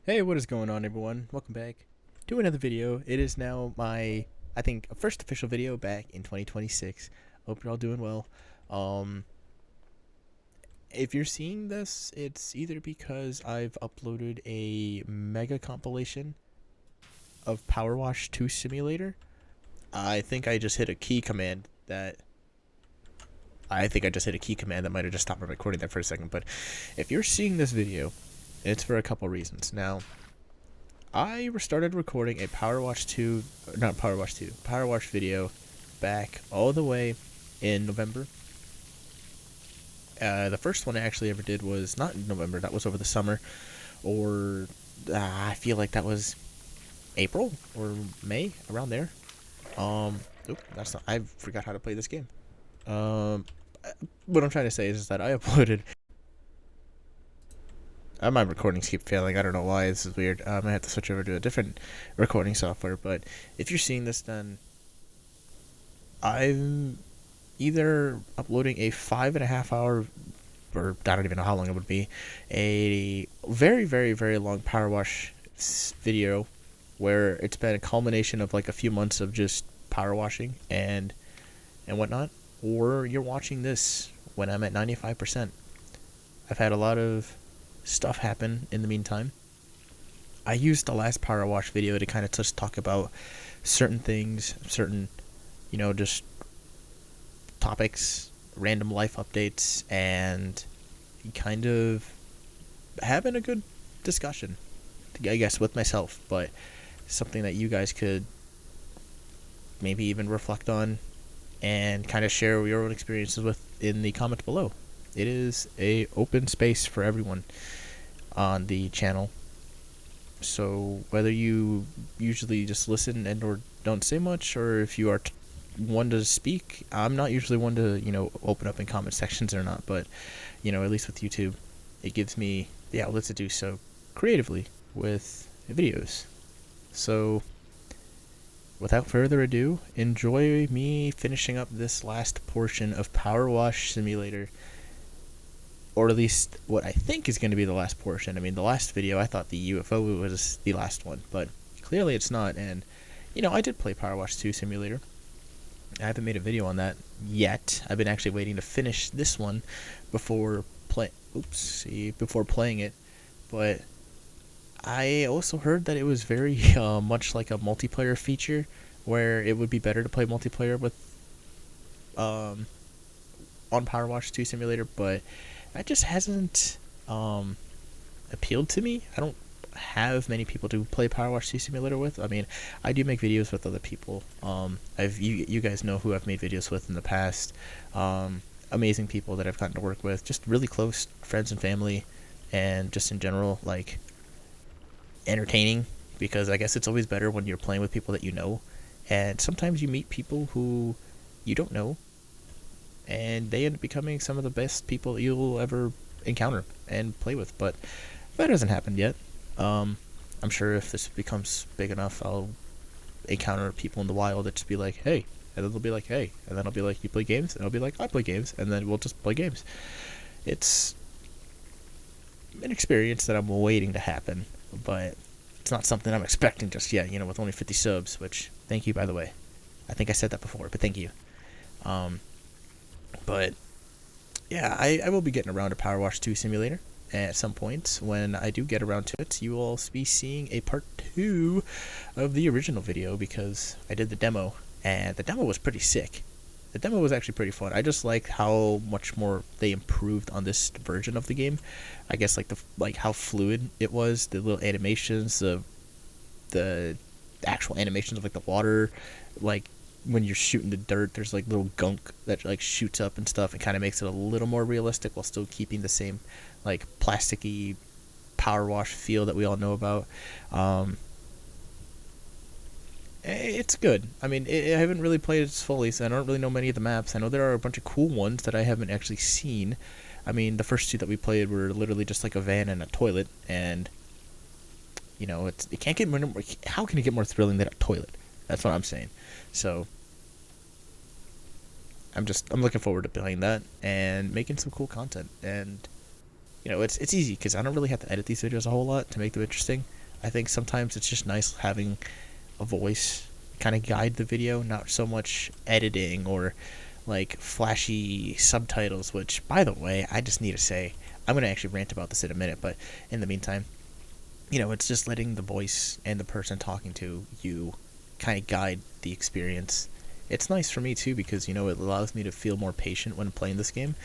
Hey, what is going on, everyone? Welcome back to another video. It is now my, I think, first official video back in 2026. Hope you're all doing well. Um, if you're seeing this, it's either because I've uploaded a mega compilation of PowerWash 2 Simulator. I think I just hit a key command that might have just stopped my recording there for a second. But if you're seeing this video, it's for a couple reasons. Now, I started recording a PowerWash video back all the way in November. The first one I actually ever did was not in November, that was over the summer, or I feel like that was April or May, around there. That's not, I forgot how to play this game. What I'm trying to say is that I uploaded. My recordings keep failing. I don't know why. This is weird. I have to switch over to a different recording software. But if you're seeing this, then I'm either uploading a 5.5 hour, or I don't even know how long it would be, a very, very, very long power wash video where it's been a culmination of like a few months of just power washing and whatnot, or you're watching this when I'm at 95%. I've had a lot of stuff happen in the meantime. I used the last power wash video to kind of just talk about certain things, certain, just topics, random life updates, and kind of having a good discussion, I guess, with myself, but something that you guys could maybe even reflect on and kind of share your own experiences with in the comments below. It is a open space for everyone on the channel. So whether you usually just listen and or don't say much, or if you are one to speak, I'm not usually one to open up in comment sections or not, but at least with YouTube, it gives me the outlet to do so creatively with videos. So without further ado, enjoy me finishing up this last portion of Power Wash Simulator, or at least what I think is going to be the last portion. I mean, the last video, I thought the UFO was the last one, but clearly it's not. And, I did play Power Wash 2 Simulator. I haven't made a video on that yet. I've been actually waiting to finish this one before before playing it. But I also heard that it was very much like a multiplayer feature, where it would be better to play multiplayer with on Power Wash 2 Simulator, but that just hasn't appealed to me. I don't have many people to play Power Wash 2 Simulator with. I mean, I do make videos with other people. You guys know who I've made videos with in the past. Amazing people that I've gotten to work with, just really close friends and family, and just in general, like, entertaining, because I guess it's always better when you're playing with people that you know, and sometimes you meet people who you don't know, and they end up becoming some of the best people you'll ever encounter and play with. But that hasn't happened yet. I'm sure if this becomes big enough, I'll encounter people in the wild that just be like, hey, and then they'll be like, hey, and then I'll be like, you play games? And I'll be like, I play games, and then we'll just play games. It's an experience that I'm waiting to happen, but it's not something I'm expecting just yet, with only 50 subs, which, thank you, by the way. I think I said that before, but thank you. But yeah, I will be getting around to Power Wash 2 Simulator at some point. When I do get around to it, you will also be seeing a part 2 of the original video, because I did the demo, and the demo was pretty sick. The demo was actually pretty fun. I just like how much more they improved on this version of the game. I guess like how fluid it was, the little animations, the actual animations of like the water, like when you're shooting the dirt, there's like little gunk that like shoots up and stuff. It kind of makes it a little more realistic while still keeping the same like plasticky power wash feel that we all know about. It's good. I mean, I haven't really played it fully, so I don't really know many of the maps. I know there are a bunch of cool ones that I haven't actually seen. I mean, the first two that we played were literally just like a van and a toilet, and it can't get more. How can it get more thrilling than a toilet? That's what I'm saying. So I'm looking forward to playing that and making some cool content. And it's easy because I don't really have to edit these videos a whole lot to make them interesting. I think sometimes it's just nice having a voice kind of guide the video, not so much editing or like flashy subtitles, which, by the way, I just need to say, I'm going to actually rant about this in a minute, but in the meantime, it's just letting the voice and the person talking to you kind of guide the experience. It's nice for me too because it allows me to feel more patient when playing this game.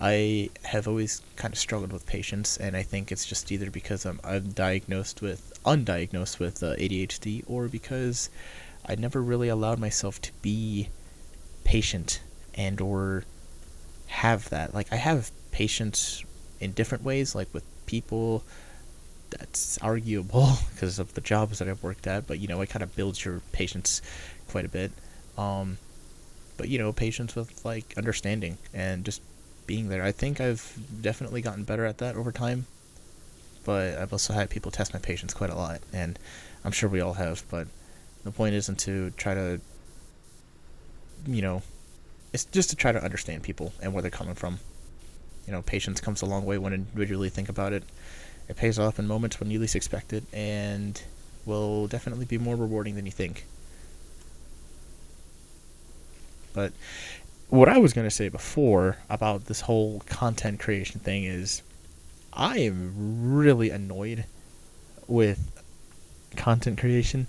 I have always kind of struggled with patience, and I think it's just either because I'm undiagnosed with ADHD, or because I never really allowed myself to be patient and or have that. Like, I have patience in different ways, like with people. That's arguable because of the jobs that I've worked at, but it kind of builds your patience quite a bit. But patience with like understanding and just being there. I think I've definitely gotten better at that over time, but I've also had people test my patience quite a lot, and I'm sure we all have. But the point isn't to try to, it's just to try to understand people and where they're coming from. Patience comes a long way when you really think about it. It pays off in moments when you least expect it, and will definitely be more rewarding than you think. But what I was going to say before about this whole content creation thing is, I am really annoyed with content creation.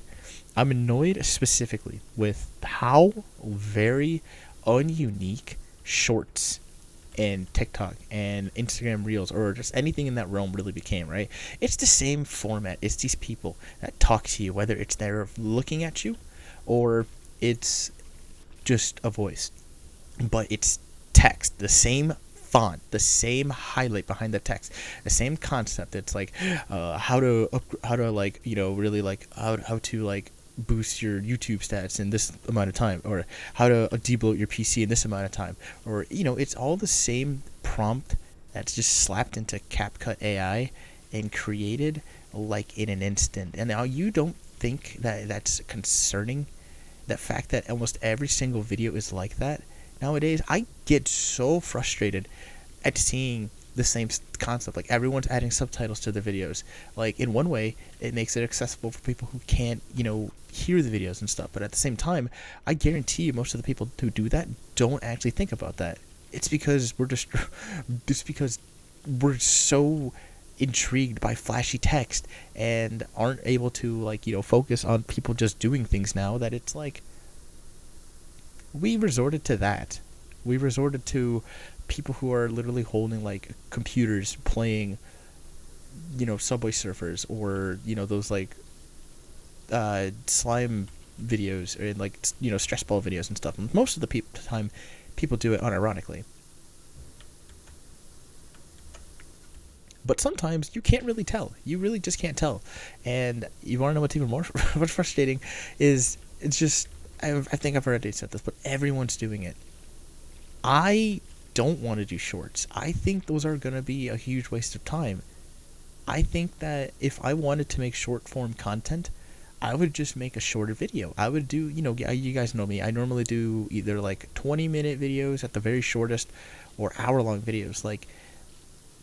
I'm annoyed specifically with how very ununique shorts and TikTok and Instagram Reels or just anything in that realm really became, right? It's the same format. It's these people that talk to you, whether it's they're looking at you or it's just a voice. But it's text, the same font, the same highlight behind the text, the same concept. It's like how to like, really like how to like boost your YouTube stats in this amount of time, or how to debloat your PC in this amount of time, or it's all the same prompt that's just slapped into CapCut AI and created like in an instant. And now you don't think that that's concerning, the fact that almost every single video is like that nowadays. I get so frustrated at seeing the same concept. Like, everyone's adding subtitles to their videos. Like, in one way, it makes it accessible for people who can't, hear the videos and stuff. But at the same time, I guarantee you most of the people who do that don't actually think about that. It's because we're so intrigued by flashy text and aren't able to, like, focus on people just doing things now, that it's like we resorted to that. We resorted to people who are literally holding like computers playing, Subway Surfers, or those like slime videos, or like stress ball videos and stuff. And most of the time, people do it unironically. But sometimes you can't really tell. You really just can't tell. And you want to know what's even more what's frustrating is, it's just, I think I've already said this, but everyone's doing it. I don't want to do shorts. I think those are going to be a huge waste of time. I think that if I wanted to make short form content, I would just make a shorter video. I would do, you guys know me, I normally do either like 20-minute videos at the very shortest, or hour-long videos. Like,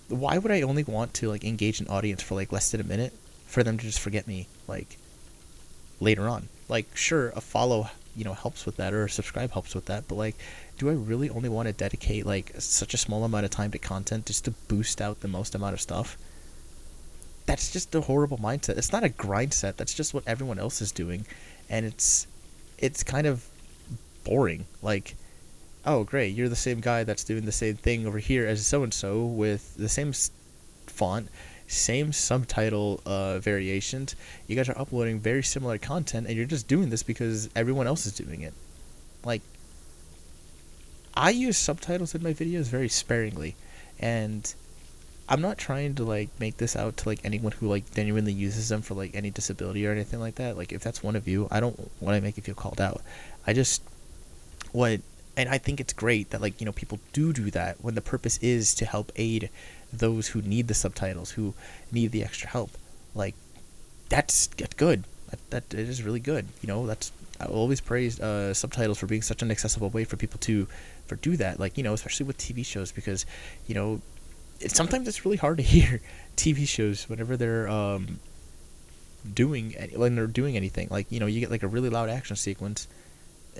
why would I only want to like engage an audience for like less than a minute for them to just forget me like later on? Like, sure, a follow helps with that, or a subscribe helps with that, but like, do I really only want to dedicate like such a small amount of time to content just to boost out the most amount of stuff? That's just a horrible mindset. It's not a grind set. That's just what everyone else is doing, and it's kind of boring. Like, oh great, you're the same guy that's doing the same thing over here as so and so with the same font, same subtitle variations. You guys are uploading very similar content, and you're just doing this because everyone else is doing it. Like, I use subtitles in my videos very sparingly, and I'm not trying to like make this out to like anyone who like genuinely uses them for like any disability or anything like that. Like, if that's one of you, I don't want to make you feel called out. And I think it's great that like people do that when the purpose is to help aid those who need the subtitles, who need the extra help. Like, that's good. That it is really good. That's, I will always praise subtitles for being such an accessible way for people to do that. Like, especially with TV shows, because sometimes it's really hard to hear TV shows whenever they're doing anything. Like, you know, you get like a really loud action sequence,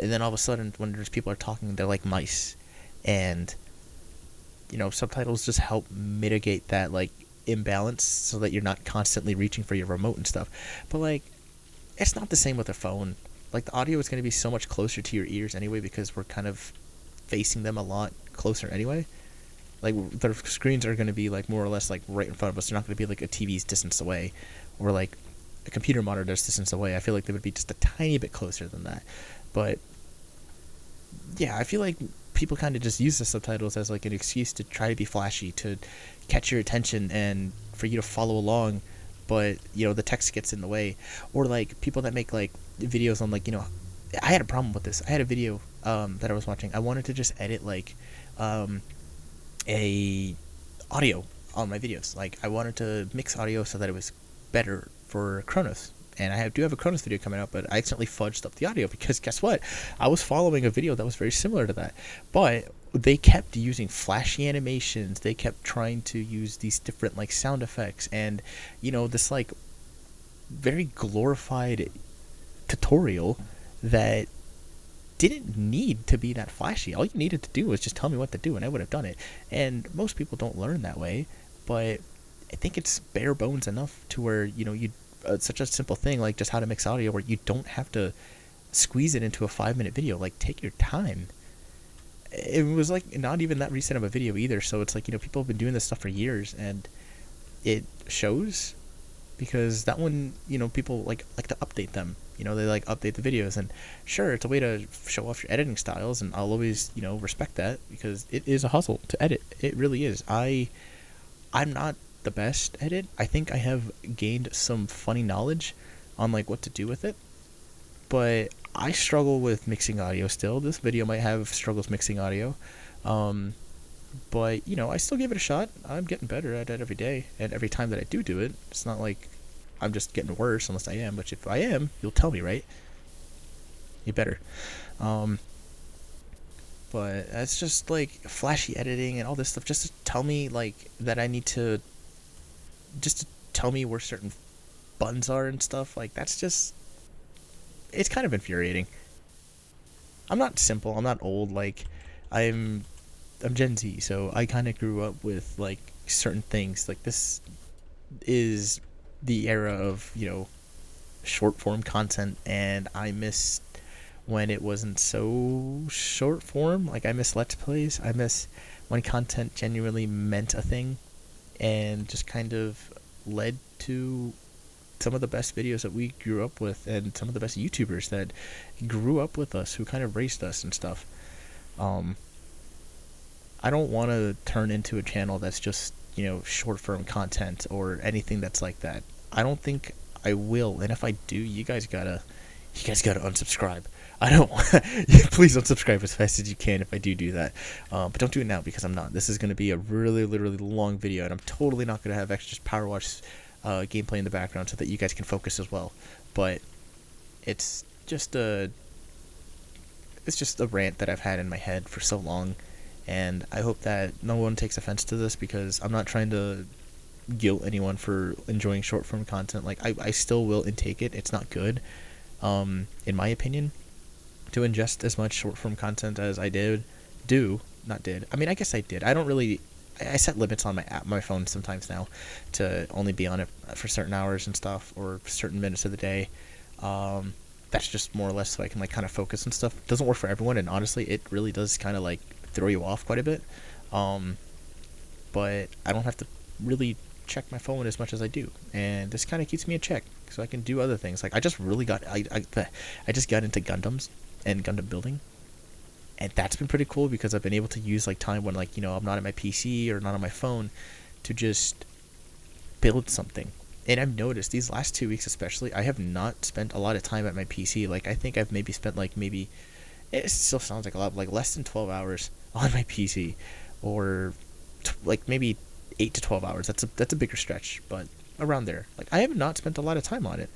and then all of a sudden when there's people are talking, they're like mice, and you know, subtitles just help mitigate that like imbalance so that you're not constantly reaching for your remote and stuff. But like, it's not the same with a phone. Like, the audio is going to be so much closer to your ears anyway, because we're kind of facing them a lot closer anyway. Like, their screens are going to be like more or less like right in front of us. They're not going to be like a TV's distance away, or like a computer monitor's distance away. I feel like they would be just a tiny bit closer than that. But yeah, I feel like people kind of just use the subtitles as like an excuse to try to be flashy, to catch your attention and for you to follow along, but you know, the text gets in the way. Or like people that make like videos on, like, you know, I had a problem with this. I had a video that I was watching. I wanted to just edit like a audio on my videos. Like, I wanted to mix audio so that it was better for Chronos. And I do have a Chronos video coming out, but I accidentally fudged up the audio because guess what? I was following a video that was very similar to that. But they kept using flashy animations. They kept trying to use these different like sound effects, and you know, this like very glorified tutorial that didn't need to be that flashy. All you needed to do was just tell me what to do and I would have done it. And most people don't learn that way, but I think it's bare bones enough to where, you know, you such a simple thing like just how to mix audio, where you don't have to squeeze it into a 5-minute video. Like, take your time. It was like not even that recent of a video either, so it's like, you know, people have been doing this stuff for years, and it shows, because that one, you know, people like to update them. You know, they like update the videos, and sure, it's a way to show off your editing styles, and I'll always, you know, respect that, because it is a hustle to edit. It really is. I'm not the best at it. I think I have gained some funny knowledge on like what to do with it, but I struggle with mixing audio still. This video might have struggles mixing audio. But, you know, I still give it a shot. I'm getting better at it every day, and every time that I do it, it's not like I'm just getting worse, unless I am. But if I am, you'll tell me, right? You better. But it's just like flashy editing and all this stuff, just to tell me like that I need to, just to tell me where certain buttons are and stuff. Like, that's just, it's kind of infuriating. I'm not simple. I'm not old. Like, I'm Gen Z, so I kind of grew up with like certain things. Like, this is the era of, you know, short form content, and I miss when it wasn't so short form. Like, I miss Let's Plays. I miss when content genuinely meant a thing, and just kind of led to some of the best videos that we grew up with, and some of the best YouTubers that grew up with us, who kind of raised us and stuff. I don't want to turn into a channel that's just, you know, short form content or anything that's like that. I don't think I will, and if I do, you guys gotta unsubscribe. I don't. Please unsubscribe as fast as you can if I do that. But don't do it now, because I'm not. This is going to be a really long video, and I'm totally not going to have extra Power Wash gameplay in the background so that you guys can focus as well. But it's just a rant that I've had in my head for so long, and I hope that no one takes offense to this, because I'm not trying to guilt anyone for enjoying short form content. Like, I still will intake it. It's not good, in my opinion, to ingest as much short form content as I did. I mean, I guess I did. I don't really. I set limits on my phone sometimes now to only be on it for certain hours and stuff, or certain minutes of the day. That's just more or less so I can like kind of focus and stuff. It doesn't work for everyone, and honestly, it really does kind of like throw you off quite a bit. But I don't have to really check my phone as much as I do, and this kind of keeps me in check, so I can do other things. Like, I just got into Gundams and Gundam building, and that's been pretty cool, because I've been able to use like time when, like, you know, I'm not at my PC or not on my phone, to just build something. And I've noticed these last 2 weeks especially, I have not spent a lot of time at my PC. Like, I think I've maybe spent like it still sounds like a lot, like less than 12 hours on my PC, or like maybe 8 to 12 hours. That's a bigger stretch, but around there. Like, I have not spent a lot of time on it.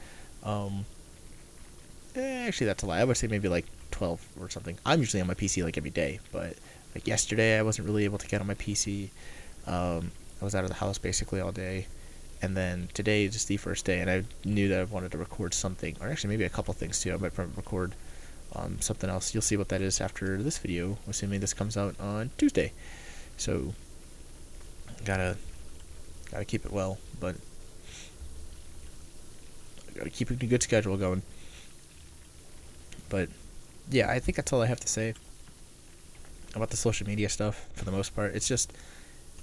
Actually, that's a lie. I would say maybe like 12 or something. I'm usually on my PC like every day, but like yesterday I wasn't really able to get on my PC. I was out of the house basically all day, and then today is just the first day, and I knew that I wanted to record something, or actually maybe a couple things too. I might probably record something else. You'll see what that is after this video, assuming this comes out on Tuesday. So gotta keep it well, but gotta keep a good schedule going. But yeah, I think that's all I have to say about the social media stuff for the most part.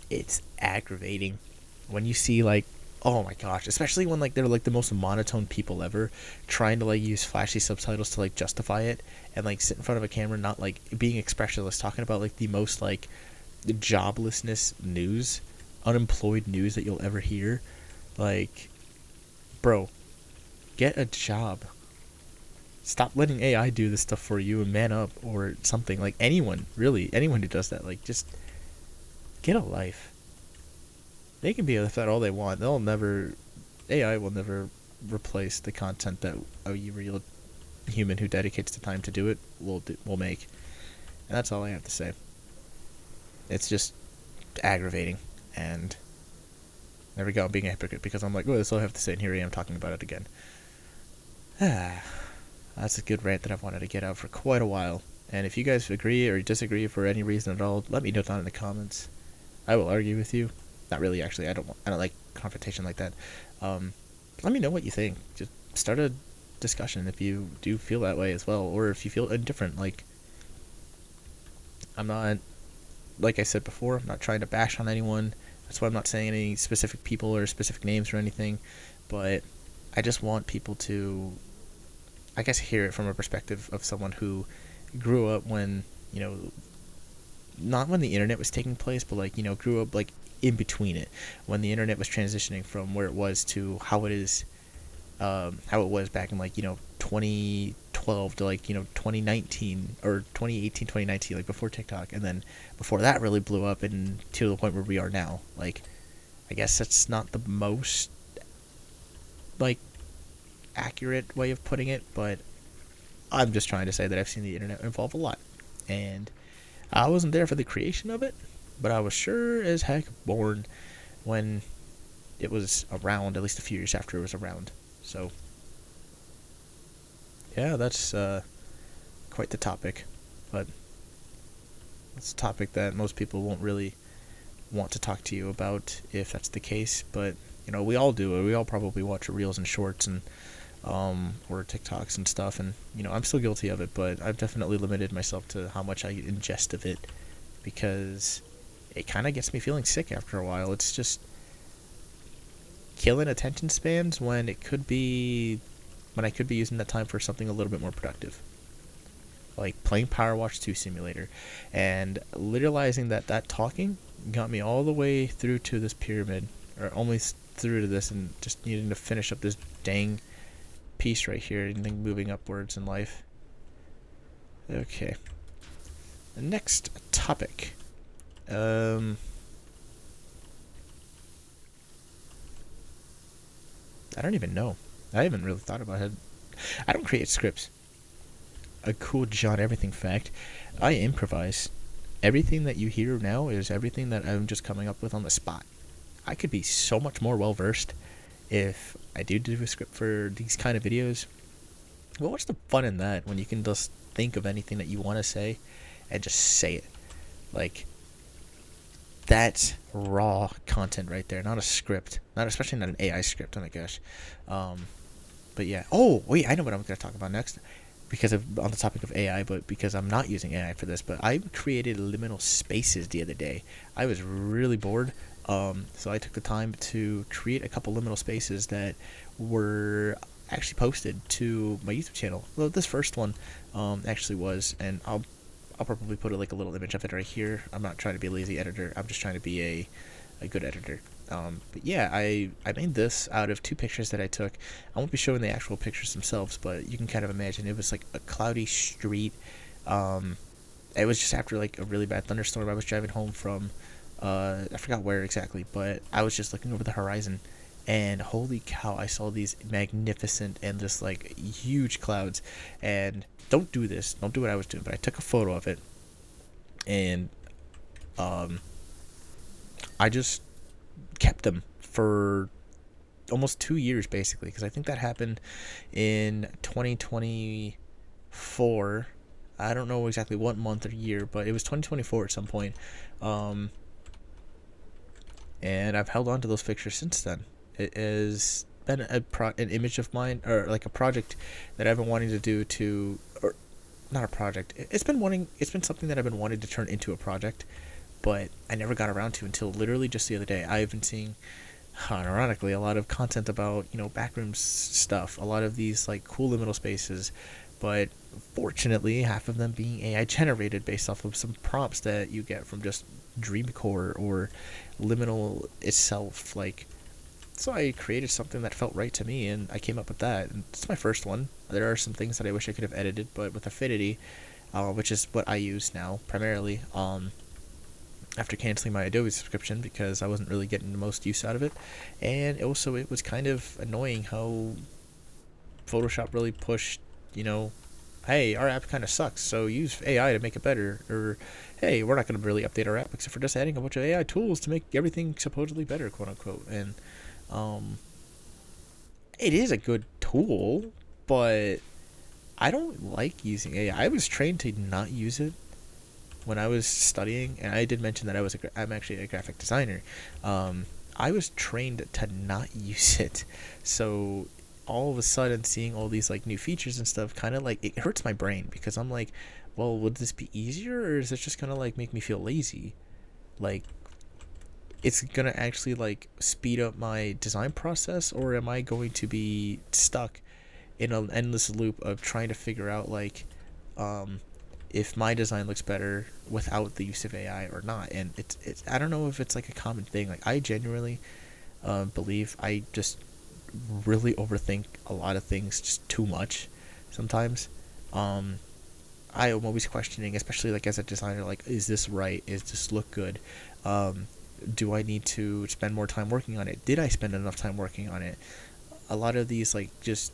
It's aggravating when you see, like, oh my gosh, especially when like they're like the most monotone people ever, trying to like use flashy subtitles to like justify it, and like sit in front of a camera not like being expressionless, talking about like the most like joblessness news, unemployed news that you'll ever hear. Like, bro, get a job. Stop letting AI do this stuff for you and man up, or something. Like, anyone who does that, like, just get a life. They can be that all they want. AI will never replace the content that a real human who dedicates the time to do it will make. And that's all I have to say. It's just aggravating, and there we go. I'm being a hypocrite because I'm like, oh, that's all I have to say, and here I am talking about it again. That's a good rant that I've wanted to get out for quite a while. And if you guys agree or disagree for any reason at all, let me know down in the comments. I will argue with you. Not really, actually. I don't like confrontation like that. Let me know what you think. Just start a discussion if you do feel that way as well, or if you feel indifferent. Like, I'm not, like I said before, I'm not trying to bash on anyone. That's why I'm not saying any specific people or specific names or anything. But I just want people to, I guess, hear it from a perspective of someone who grew up when, not when the internet was taking place, but like, grew up like in between it, when the internet was transitioning from where it was to how it is, how it was back in like 2012 to like 2019 or 2018 2019, like before TikTok, and then before that really blew up and to the point where we are now. Like, I guess that's not the most like accurate way of putting it, but I'm just trying to say that I've seen the internet evolve a lot, and I wasn't there for the creation of it, but I was sure as heck born when it was around, at least a few years after it was around. So yeah, that's quite the topic, but it's a topic that most people won't really want to talk to you about if that's the case. But we all do it. We all probably watch reels and shorts and or TikToks and stuff, and I'm still guilty of it, but I've definitely limited myself to how much I ingest of it, because it kind of gets me feeling sick after a while. It's just killing attention spans when I could be using that time for something a little bit more productive, like playing POWERWASH Simulator, and realizing that talking got me all the way through to this pyramid, or almost through to this, and just needing to finish up this dang piece right here, and then moving upwards in life. Okay, the next topic. I don't even know. I haven't really thought about it. I don't create scripts. A cool John everything fact: I improvise. Everything that you hear now is everything that I'm just coming up with on the spot. I could be so much more well versed if I do a script for these kind of videos. Well, what's the fun in that when you can just think of anything that you want to say and just say it? Like, that's raw content right there, not a script, especially not an AI script. Oh my gosh. But yeah. Oh wait, I know what I'm going to talk about next, because on the topic of AI, but because I'm not using AI for this. But I created liminal spaces the other day. I was really bored. So I took the time to create a couple liminal spaces that were actually posted to my YouTube channel. Well, this first one actually was, and I'll probably put like a little image of it right here. I'm not trying to be a lazy editor. I'm just trying to be a good editor. But yeah, I made this out of two pictures that I took. I won't be showing the actual pictures themselves, but you can kind of imagine it was like a cloudy street. It was just after like a really bad thunderstorm. I was driving home from I forgot where exactly, but I was just looking over the horizon, and holy cow, I saw these magnificent and just like huge clouds. And don't do what I was doing, but I took a photo of it, and I just kept them for almost 2 years basically, because I think that happened in 2024. I don't know exactly what month or year, but it was 2024 at some point. Um, and I've held on to those pictures since then. It has been an image of mine, or like a project that I've been wanting to do to, or not a project. It's been something that I've been wanting to turn into a project, but I never got around to until literally just the other day. I've been seeing, ironically, a lot of content about, backrooms stuff, a lot of these like cool liminal spaces, but fortunately half of them being AI generated based off of some prompts that you get from just Dreamcore or liminal itself. Like, so I created something that felt right to me, and I came up with that. And it's my first one. There are some things that I wish I could have edited, but with Affinity, which is what I use now primarily, after canceling my Adobe subscription because I wasn't really getting the most use out of it, and also it was kind of annoying how Photoshop really pushed, hey, our app kind of sucks, so use AI to make it better, or hey, we're not going to really update our app except for just adding a bunch of AI tools to make everything supposedly better, quote unquote. And it is a good tool, but I don't like using AI. I was trained to not use it when I was studying, and I did mention that I'm actually a graphic designer. I was trained to not use it, so all of a sudden seeing all these like new features and stuff kind of like it hurts my brain, because I'm like, well, would this be easier, or is it just gonna like make me feel lazy? Like, it's gonna actually like speed up my design process, or am I going to be stuck in an endless loop of trying to figure out like if my design looks better without the use of AI or not? And it's I don't know if it's like a common thing. Like, I genuinely believe I just really overthink a lot of things just too much sometimes. I am always questioning, especially like as a designer, like, is this right? Is this look good? Do I need to spend more time working on it? Did I spend enough time working on it? A lot of these like just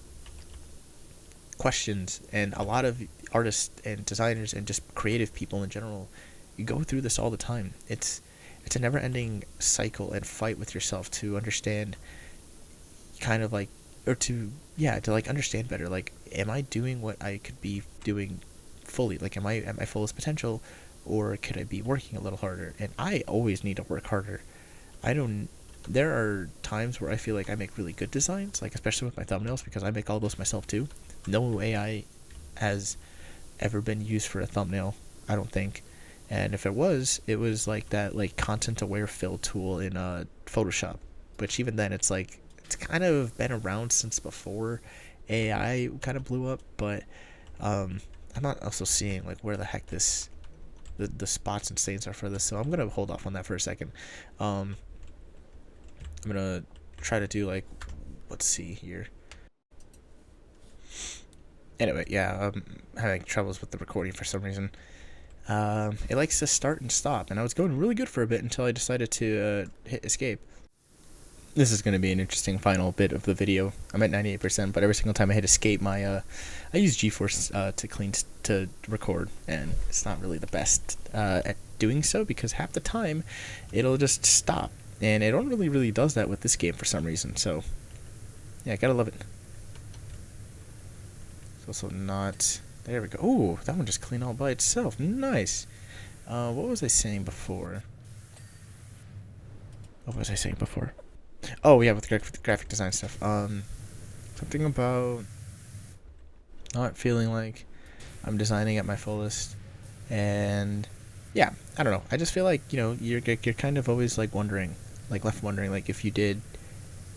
questions, and a lot of artists and designers and just creative people in general, you go through this all the time. It's a never-ending cycle and fight with yourself to understand, kind of like, or to like understand better, like, am I doing what I could be doing fully? Like, am I at my fullest potential, or could I be working a little harder? And I always need to work harder. I don't There are times where I feel like I make really good designs, like especially with my thumbnails, because I make all those myself too. No AI has ever been used for a thumbnail, I don't think. And if it was like that like content aware fill tool in Photoshop, which even then it's like it's kind of been around since before AI kind of blew up. But I'm not also seeing like where the heck the spots and stains are for this, so I'm gonna hold off on that for a second. I'm gonna try to do like, let's see here. Anyway, yeah, I'm having troubles with the recording for some reason. It likes to start and stop, and I was going really good for a bit until I decided to hit escape. This is going to be an interesting final bit of the video. I'm at 98%, but every single time I hit escape, I use GeForce to record, and it's not really the best at doing so, because half the time it'll just stop, and it only really does that with this game for some reason. So yeah, gotta love it. It's also not. There we go. Ooh, that one just cleaned all by itself. Nice. What was I saying before? Oh yeah, with graphic design stuff. Something about not feeling like I'm designing at my fullest, and yeah, I don't know. I just feel like you're kind of always like left wondering like if you did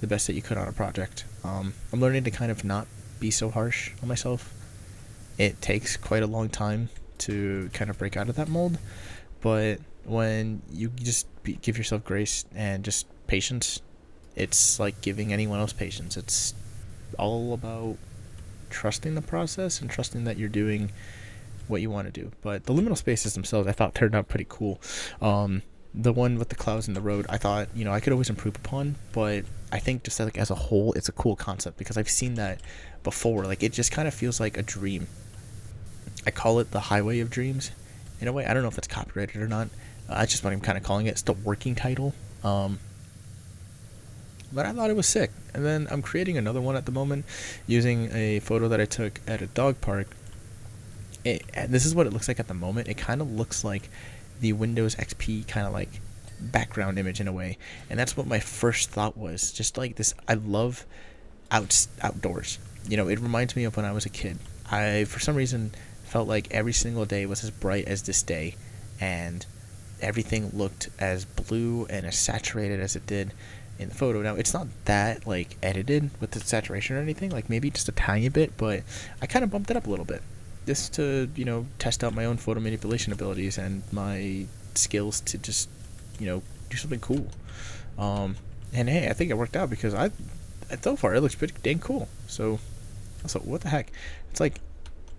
the best that you could on a project. I'm learning to kind of not be so harsh on myself. It takes quite a long time to kind of break out of that mold, but when you just give yourself grace and just patience, it's like giving anyone else patience. It's all about trusting the process and trusting that you're doing what you want to do. But the liminal spaces themselves, I thought turned out pretty cool. The one with the clouds in the road, I thought I could always improve upon, but I think just like as a whole, it's a cool concept, because I've seen that before. Like, it just kind of feels like a dream. I call it the highway of dreams in a way. I don't know if that's copyrighted or not. That's just what I'm kind of calling it. It's the working title. but I thought it was sick. And then I'm creating another one at the moment using a photo that I took at a dog park. And this is what it looks like at the moment. It kind of looks like the Windows XP kind of like background image in a way, and that's what my first thought was. Just like this, I love outdoors. You know, it reminds me of when I was a kid. I, for some reason, felt like every single day was as bright as this day, and everything looked as blue and as saturated as it did in the photo. Now, it's not that like edited with the saturation or anything, like maybe just a tiny bit, but I kind of bumped it up a little bit just to, you know, test out my own photo manipulation abilities and my skills to just, you know, do something cool. And hey, I think it worked out because so far it looks pretty dang cool. So what the heck? It's like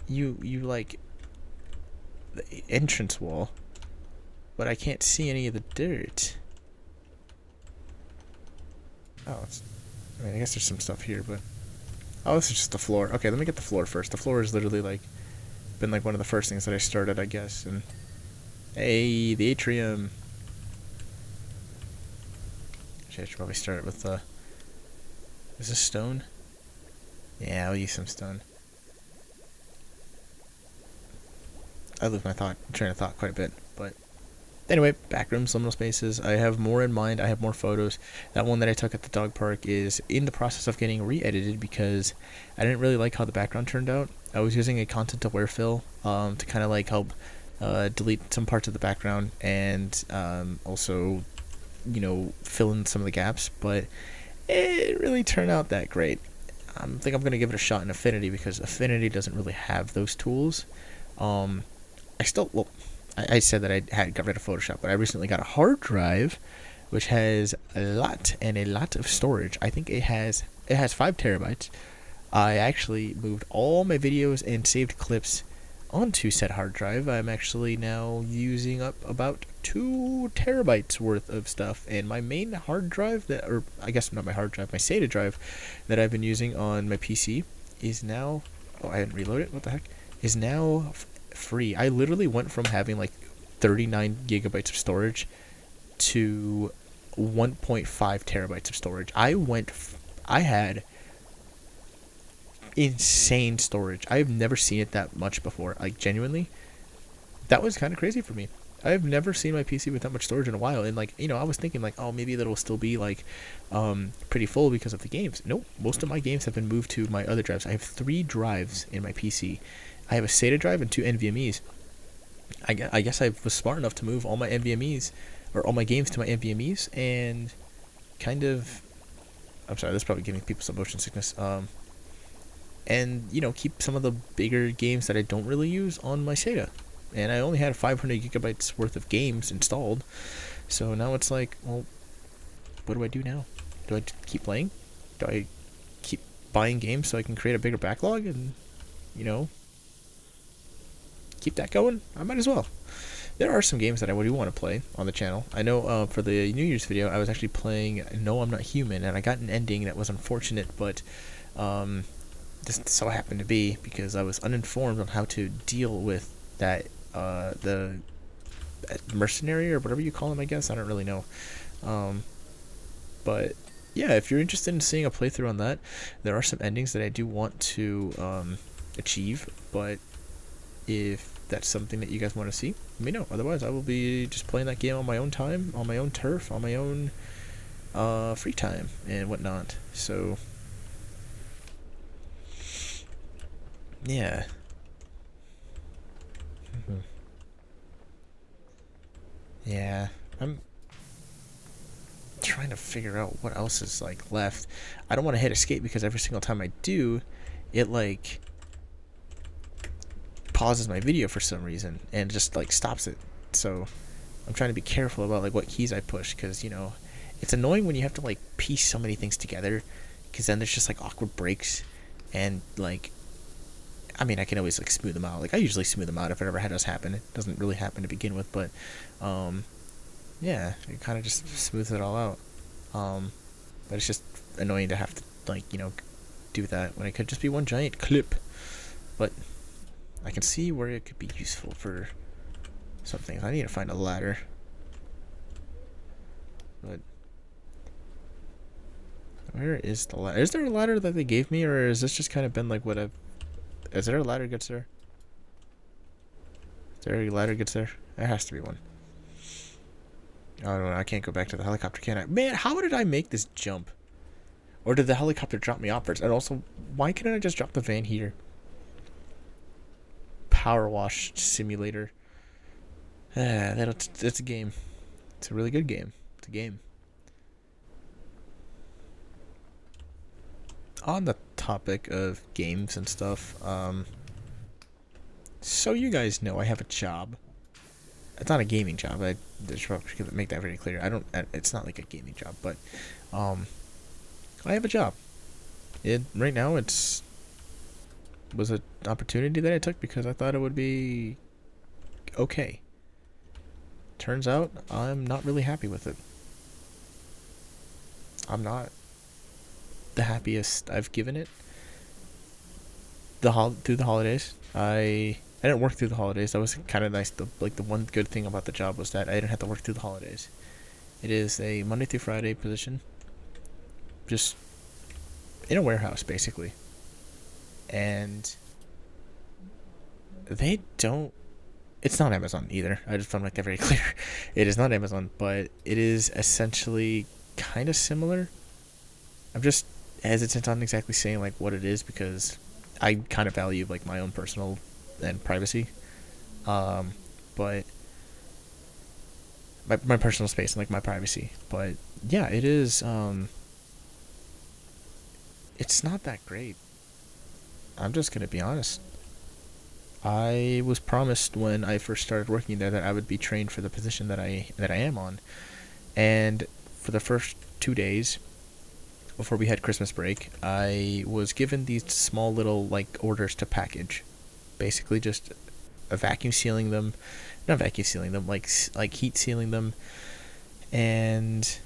you like the entrance wall, but I can't see any of the dirt. Oh, I mean, I guess there's some stuff here, but oh, this is just the floor. Okay, let me get the floor first. The floor is literally like been like one of the first things that I started, I guess. And hey, the atrium. Actually, I should probably start it with is this stone? Yeah, I'll use some stone. I lose my train of thought quite a bit, but anyway, backrooms, liminal spaces. I have more in mind. I have more photos. That one that I took at the dog park is in the process of getting re-edited because I didn't really like how the background turned out. I was using a content-aware fill to kind of like help delete some parts of the background and also, you know, fill in some of the gaps, but it really turned out that great. I think I'm going to give it a shot in Affinity because Affinity doesn't really have those tools. I said that I had got rid of Photoshop, but I recently got a hard drive which has a lot of storage. I think it has 5 terabytes. I actually moved all my videos and saved clips onto said hard drive. I'm actually now using up about 2 terabytes worth of stuff, and my main hard drive or I guess not my hard drive, my SATA drive that I've been using on my PC is now, oh, I didn't reload it, what the heck, is now free. I literally went from having like 39 gigabytes of storage to 1.5 terabytes of storage. I had insane storage. I've never seen it that much before. Like, genuinely, that was kind of crazy for me. I've never seen my PC with that much storage in a while, and like, you know, I was thinking like, oh, maybe that'll still be like pretty full because of the games. Nope, most of my games have been moved to my other drives. I have 3 drives in my PC. I have a SATA drive and 2 NVMEs. I guess I was smart enough to move all my NVMEs or all my games to my NVMEs and kind of, I'm sorry, that's probably giving people some motion sickness. And, you know, keep some of the bigger games that I don't really use on my SATA. And I only had 500 gigabytes worth of games installed. So now it's like, well, what do I do now? Do I keep playing? Do I keep buying games so I can create a bigger backlog and, you know, keep that going? I might as well. There are some games that I do want to play on the channel. I know for the New Year's video, I was actually playing No, I'm Not Human, and I got an ending that was unfortunate, but just so happened to be because I was uninformed on how to deal with that, the mercenary or whatever you call him, I guess. I don't really know. But yeah, if you're interested in seeing a playthrough on that, there are some endings that I do want to achieve, but if that's something that you guys want to see, let me know. Otherwise, I will be just playing that game on my own time, on my own turf, on my own free time and whatnot. So yeah. Yeah, I'm trying to figure out what else is like left. I don't want to hit escape because every single time I do, it like pauses my video for some reason and just like stops it. So I'm trying to be careful about like what keys I push because, you know, it's annoying when you have to like piece so many things together because then there's just like awkward breaks and like, I mean, I can always like smooth them out. Like I usually smooth them out if it ever does happen. It doesn't really happen to begin with, but yeah, it kind of just smooths it all out. But it's just annoying to have to like, you know, do that when it could just be one giant clip. But I can see where it could be useful for something. I need to find a ladder. But Where is the ladder? Is there a ladder that they gave me, or has this just kind of been like what I've... Is there a ladder that gets there? Is there a ladder that gets there? There has to be one. Oh, no, I can't go back to the helicopter, can I? Man, how did I make this jump? Or did the helicopter drop me off first? And also, why couldn't I just drop the van here? Power Wash Simulator. That's a game. It's a really good game. It's a game. On the topic of games and stuff, so you guys know I have a job. It's not a gaming job. I should make that very clear. It's not like a gaming job, but I have a job. Right now was an opportunity that I took because I thought it would be okay. Turns out I'm not really happy with it. I'm not the happiest I've given it. Through the holidays, I didn't work through the holidays. That was kind of nice. The one good thing about the job was that I didn't have to work through the holidays. It is a Monday through Friday position, just in a warehouse basically, and they don't. It's not Amazon either. I just want to make that very clear. It is not Amazon, but it is essentially kind of similar. I'm just hesitant on exactly saying like what it is because I kind of value like my own personal and privacy, but my personal space and like my privacy. But yeah, it is. It's not that great. I'm just gonna be honest. I was promised when I first started working there that I would be trained for the position that I am on, and for the first 2 days before we had Christmas break, I was given these small little like orders to package, basically just a vacuum sealing them, not vacuum sealing them, like heat sealing them, and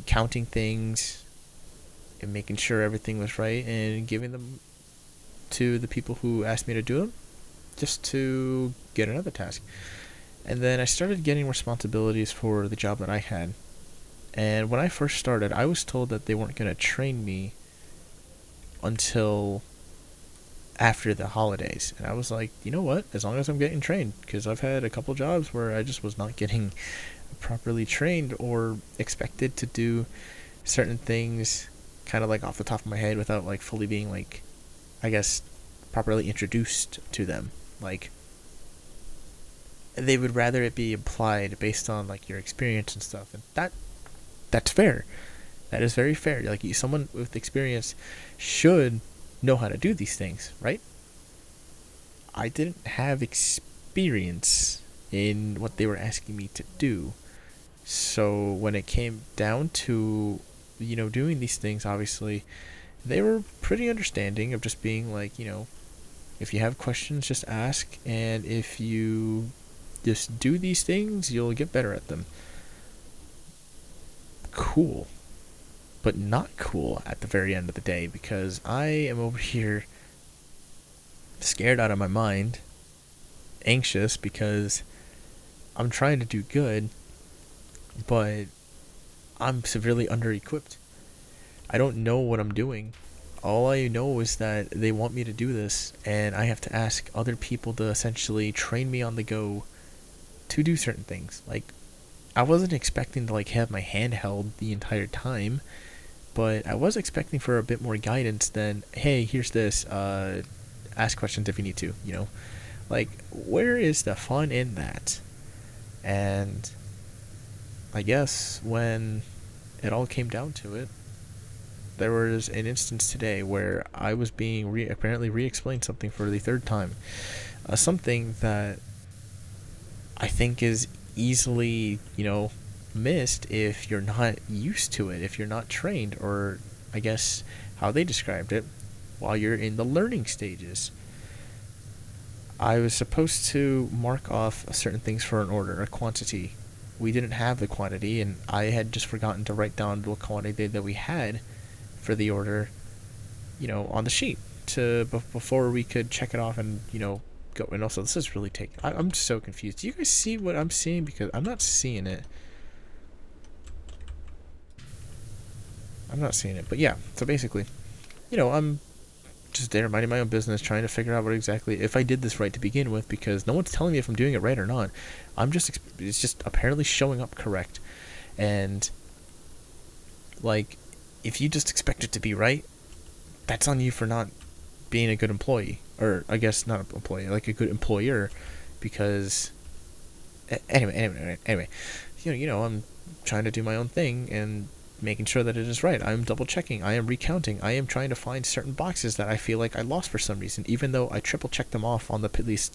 counting things and making sure everything was right and giving them to the people who asked me to do them just to get another task. And then I started getting responsibilities for the job that I had. And when I first started, I was told that they weren't going to train me until after the holidays. And I was like, you know what? As long as I'm getting trained, because I've had a couple jobs where I just was not getting properly trained or expected to do certain things kind of like off the top of my head without like fully being like, I guess, properly introduced to them. Like, they would rather it be applied based on like your experience and stuff, and that's fair. That is very fair. Like, someone with experience should know how to do these things, right? I didn't have experience in what they were asking me to do, so when it came down to doing these things, obviously they were pretty understanding of just being like, if you have questions, just ask, and if you just do these things, you'll get better at them. Cool. But not cool at the very end of the day, because I am over here scared out of my mind, anxious, because I'm trying to do good, but I'm severely under-equipped. I don't know what I'm doing. All I know is that they want me to do this, and I have to ask other people to essentially train me on the go to do certain things. Like, I wasn't expecting to like have my hand held the entire time, but I was expecting for a bit more guidance than, hey, here's this, ask questions if you need to, Like, where is the fun in that? And I guess when it all came down to it, there was an instance today where I was being apparently re-explained something for the third time. Something that I think is easily, missed if you're not used to it, if you're not trained, or I guess how they described it, while you're in the learning stages. I was supposed to mark off certain things for an order, a quantity. We didn't have the quantity, and I had just forgotten to write down the quantity that we had for the order, on the sheet before we could check it off and, go. And also, this is really taking. I'm so confused. Do you guys see what I'm seeing? Because I'm not seeing it. I'm not seeing it. But yeah, so basically, I'm just there minding my own business, trying to figure out what exactly, if I did this right to begin with, because no one's telling me if I'm doing it right or not. It's just apparently showing up correct. And, like, if you just expect it to be right, that's on you for not being a good employee. Or, I guess, not an employee, like a good employer, because, anyway, I'm trying to do my own thing, and making sure that it is right. I'm double checking. I am recounting. I am trying to find certain boxes that I feel like I lost for some reason, even though I triple checked them off on the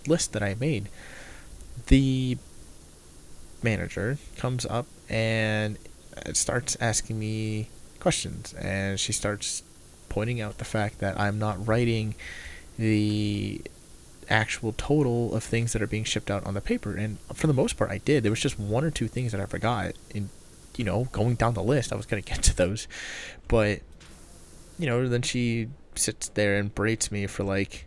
list that I made. The manager comes up and starts asking me questions, and she starts pointing out the fact that I'm not writing the actual total of things that are being shipped out on the paper. And for the most part, I did. There was just one or two things that I forgot in going down the list. I was going to get to those, but then she sits there and berates me for like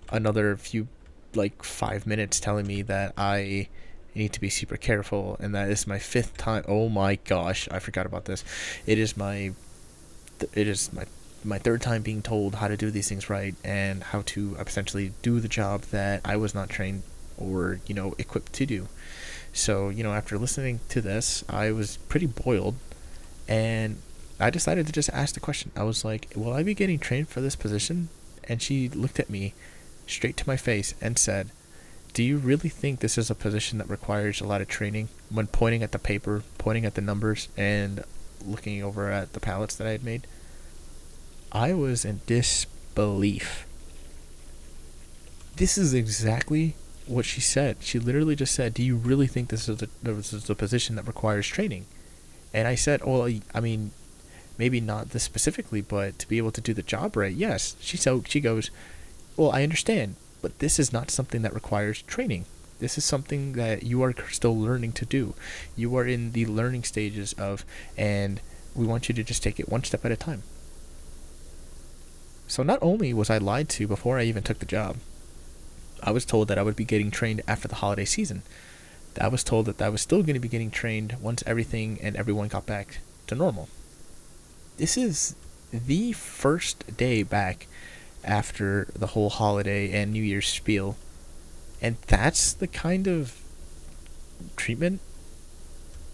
another few, like 5 minutes, telling me that I need to be super careful, and that is my 5th time. Oh my gosh, I forgot about this. It is my 3rd time being told how to do these things right, and how to essentially do the job that I was not trained or equipped to do. So, after listening to this, I was pretty boiled, and I decided to just ask the question. I was like, will I be getting trained for this position? And she looked at me straight to my face and said, do you really think this is a position that requires a lot of training? When pointing at the paper, pointing at the numbers, and looking over at the pallets that I had made, I was in disbelief. This is exactly what she said. She literally just said, do you really think this is a position that requires training? And I said, well, I mean, maybe not this specifically, but to be able to do the job right, yes. She goes, well, I understand, but this is not something that requires training. This is something that you are still learning to do. You are in the learning stages of, and we want you to just take it one step at a time. So not only was I lied to before I even took the job, I was told that I would be getting trained after the holiday season. I was told that I was still going to be getting trained once everything and everyone got back to normal. This is the first day back after the whole holiday and New Year's spiel. And that's the kind of treatment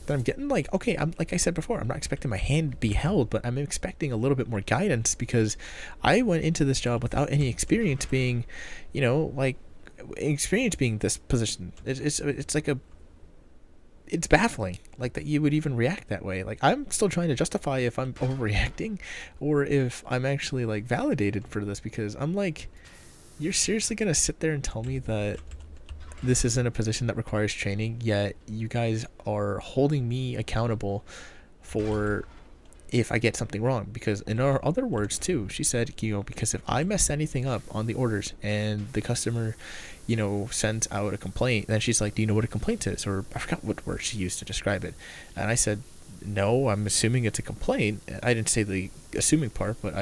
that I'm getting. Like, okay, I'm like I said before, I'm not expecting my hand to be held, but I'm expecting a little bit more guidance, because I went into this job without any experience being, this position. It's like it's baffling, like, that you would even react that way. Like, I'm still trying to justify if I'm overreacting or if I'm actually like validated for this, because I'm like, you're seriously gonna sit there and tell me that this isn't a position that requires training, yet you guys are holding me accountable for if I get something wrong? Because in her other words too, she said, because if I mess anything up on the orders and the customer, sends out a complaint, then she's like, do you know what a complaint is? Or I forgot what word she used to describe it. And I said, no, I'm assuming it's a complaint. I didn't say the assuming part, but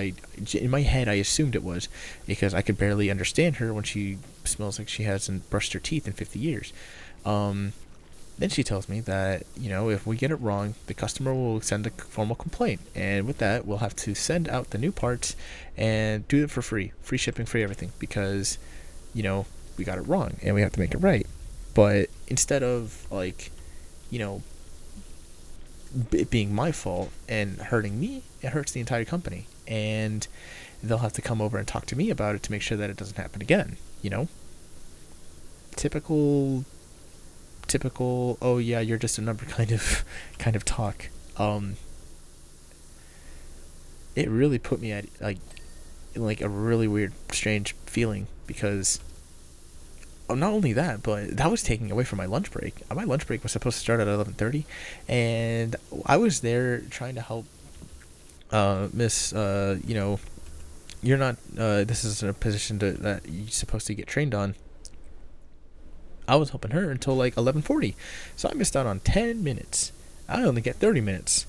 in my head I assumed it was, because I could barely understand her when she smells like she hasn't brushed her teeth in 50 years. Then she tells me that, if we get it wrong, the customer will send a formal complaint. And with that, we'll have to send out the new parts and do it for free. Free shipping, free everything. Because, we got it wrong and we have to make it right. But instead of, it being my fault and hurting me, it hurts the entire company. And they'll have to come over and talk to me about it to make sure that it doesn't happen again, Typical, oh yeah, you're just a number kind of talk. It really put me at like a really weird, strange feeling, because not only that, but that was taking away from my lunch break. My lunch break was supposed to start at 11:30, and I was there trying to help Miss, you're not, this is a position that you're supposed to get trained on. I was helping her until like 11:40, so I missed out on 10 minutes. I only get 30 minutes,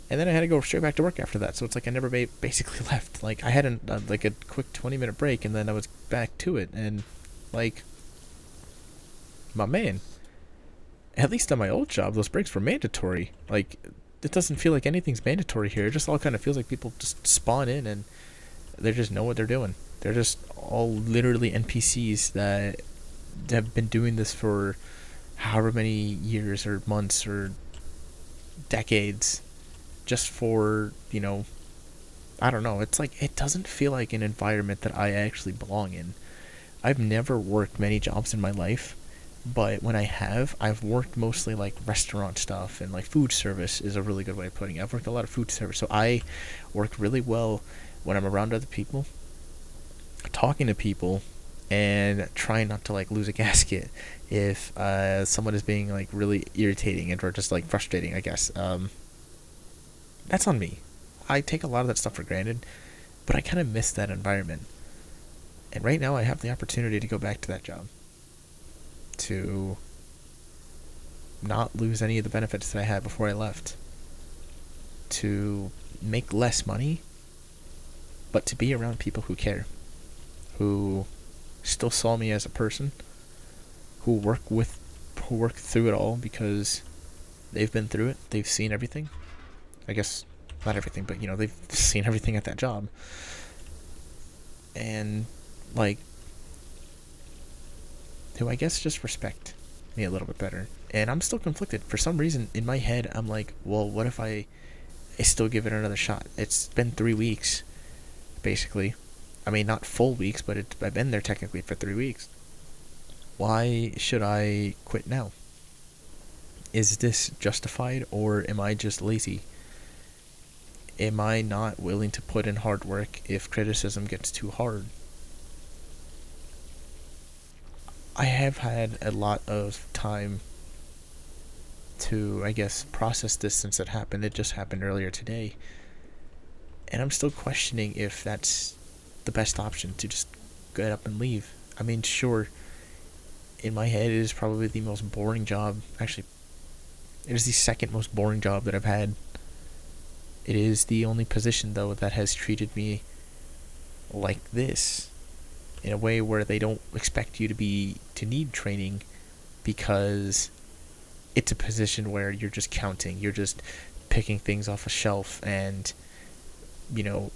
and then I had to go straight back to work after that. So it's like I never basically left. Like, I had a quick 20-minute break, and then I was back to it. And Like, my man, at least on my old job, those breaks were mandatory. Like, it doesn't feel like anything's mandatory here. It just all kind of feels like people just spawn in and they just know what they're doing. They're just all literally NPCs that have been doing this for however many years or months or decades just for, I don't know. It's like, it doesn't feel like an environment that I actually belong in. I've never worked many jobs in my life, but when I have, I've worked mostly like restaurant stuff, and like food service is a really good way of putting it. I've worked a lot of food service, so I work really well when I'm around other people, talking to people, and trying not to like lose a gasket if someone is being like really irritating and or just like frustrating, I guess. That's on me. I take a lot of that stuff for granted, but I kind of miss that environment. And right now I have the opportunity to go back to that job, to not lose any of the benefits that I had before I left, to make less money, but to be around people who care, who still saw me as a person, who work through it all because they've been through it, they've seen everything. I guess not everything, but they've seen everything at that job. And like, who I guess just respect me a little bit better. And I'm still conflicted. For some reason in my head I'm like, well, what if I still give it another shot? It's been 3 weeks basically. I mean, not full weeks, but I've been there technically for 3 weeks. Why should I quit now? Is this justified, or am I just lazy? Am I not willing to put in hard work if criticism gets too hard? I have had a lot of time to, I guess, process this since it happened. It just happened earlier today. And I'm still questioning if that's the best option, to just get up and leave. I mean, sure, in my head it is probably the most boring job. Actually, it is the second most boring job that I've had. It is the only position, though, that has treated me like this, in a way where they don't expect you to need training, because it's a position where you're just counting, you're just picking things off a shelf and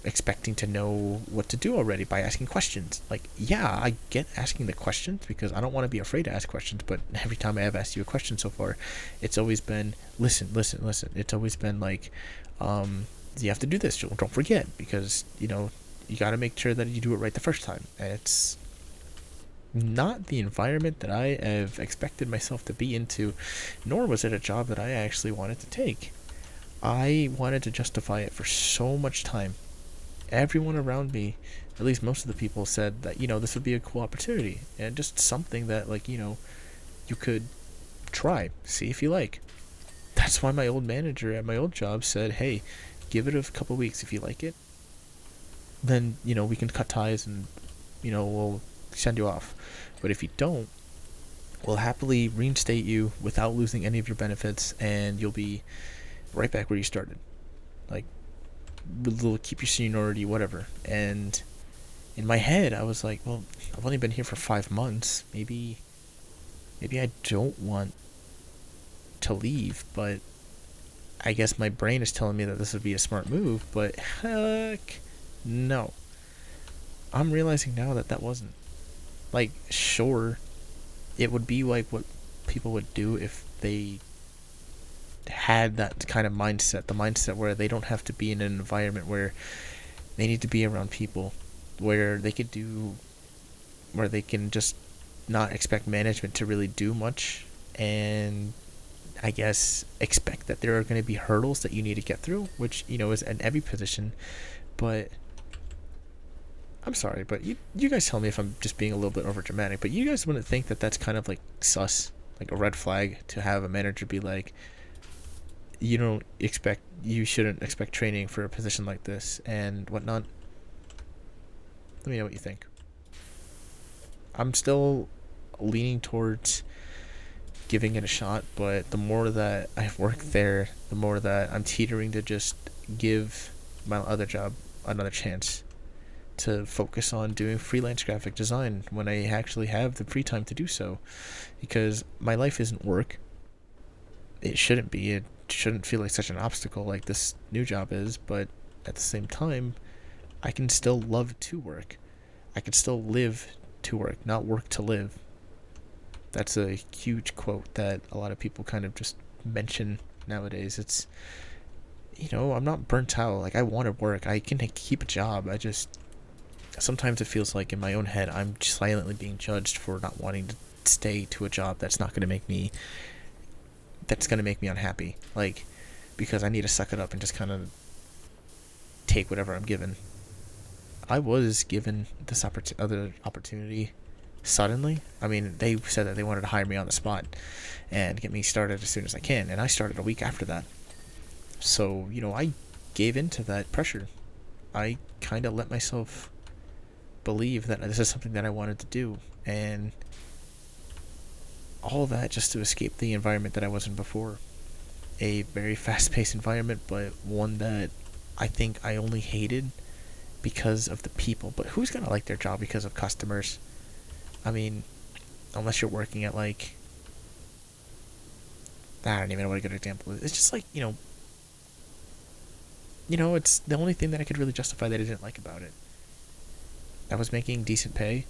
expecting to know what to do already by asking questions. Like, yeah, I get asking the questions because I don't want to be afraid to ask questions, but every time I have asked you a question so far, it's always been listen. It's always been like, you have to do this, don't forget, because you got to make sure that you do it right the first time. And it's not the environment that I have expected myself to be into, nor was it a job that I actually wanted to take. I wanted to justify it for so much time. Everyone around me, at least most of the people, said that this would be a cool opportunity and just something that you could try, see if you like. That's why my old manager at my old job said, hey, give it a couple weeks. If you like it, then we can cut ties and we'll send you off. But if you don't, we'll happily reinstate you without losing any of your benefits, and you'll be right back where you started. Like, we'll keep your seniority, whatever. And in my head I was like, well, I've only been here for 5 months, maybe I don't want to leave, but I guess my brain is telling me that this would be a smart move. But heck no, I'm realizing now that wasn't. Like, sure, it would be like what people would do if they had that kind of mindset, the mindset where they don't have to be in an environment where they need to be around people, where they can just not expect management to really do much, and I guess expect that there are going to be hurdles that you need to get through, which is in every position. But I'm sorry, but you guys tell me if I'm just being a little bit over dramatic, but you guys wouldn't think that that's kind of like sus, like a red flag, to have a manager be like, you shouldn't expect training for a position like this and whatnot? Let me know what you think. I'm still leaning towards giving it a shot, but the more that I've worked there, the more that I'm teetering to just give my other job another chance, to focus on doing freelance graphic design when I actually have the free time to do so, because my life isn't work. It shouldn't be. It shouldn't feel like such an obstacle like this new job is, but at the same time, I can still love to work. I can still live to work, not work to live. That's a huge quote that a lot of people kind of just mention nowadays. It's, I'm not burnt out. Like, I want to work. I can keep a job. I just, sometimes it feels like in my own head, I'm silently being judged for not wanting to stay to a job that's going to make me unhappy. Like, because I need to suck it up and just kind of take whatever I'm given. I was given this other opportunity suddenly. I mean, they said that they wanted to hire me on the spot and get me started as soon as I can, and I started a week after that. So, I gave in to that pressure. I kind of let myself believe that this is something that I wanted to do, and all of that just to escape the environment that I was in before. A very fast-paced environment, but one that I think I only hated because of the people. But who's gonna like their job because of customers? I mean, unless you're working at, like, I don't even know what a good example is. It's just like, it's the only thing that I could really justify that I didn't like about it. I was making decent pay.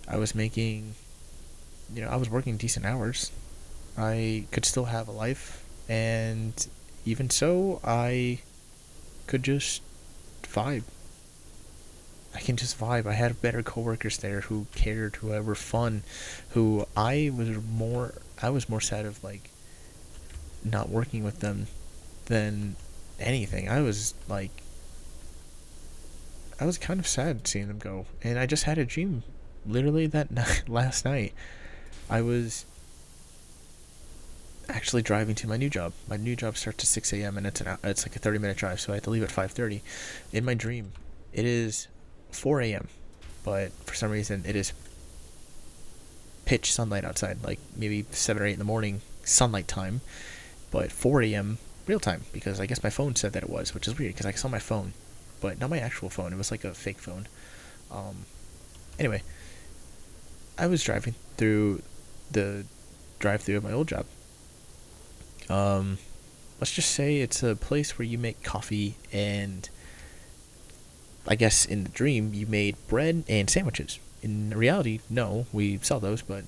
I was making, I was working decent hours. I could still have a life, and even so, I could just vibe. I can just vibe. I had better coworkers there who cared, who were fun, who I was more sad of, like, not working with them than anything. I was kind of sad seeing them go, and I just had a dream literally that last night. I was actually driving to my new job. My new job starts at 6 a.m. and it's like a 30-minute drive, so I had to leave at 5:30. In my dream, it is 4 a.m., but for some reason it is pitch sunlight outside, like maybe 7 or 8 in the morning sunlight time, but 4 a.m. real time, because I guess my phone said that it was, which is weird because I saw my phone, but not my actual phone. It was like a fake phone. Anyway, I was driving through the drive-through of my old job. Let's just say it's a place where you make coffee, and I guess in the dream you made bread and sandwiches. In reality, no, we sell those, but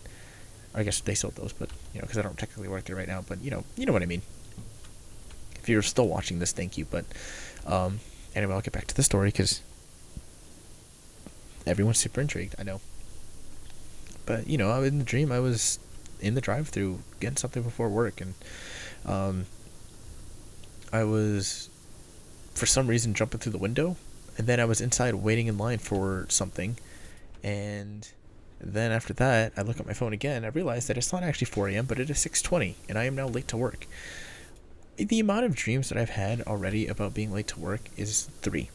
I guess they sold those, but because I don't technically work there right now, but you know what I mean. If you're still watching this, thank you. But anyway, I'll get back to the story because everyone's super intrigued, I know. But in the dream, I was in the drive-thru getting something before work, and I was for some reason jumping through the window, and then I was inside waiting in line for something, and then after that I look at my phone again. I realize that it's not actually 4 a.m. but it is 6:20, and I am now late to work. The amount of dreams that I've had already about being late to work is 3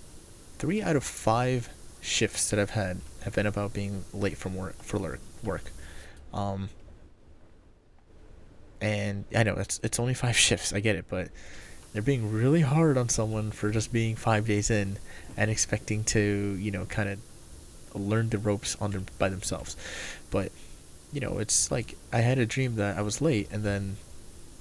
out of 5 shifts that I've had have been about being late from work and I know it's only 5 shifts, I get it, but they're being really hard on someone for just being 5 days in and expecting to, kind of learn the ropes by themselves. But, it's like I had a dream that I was late, and then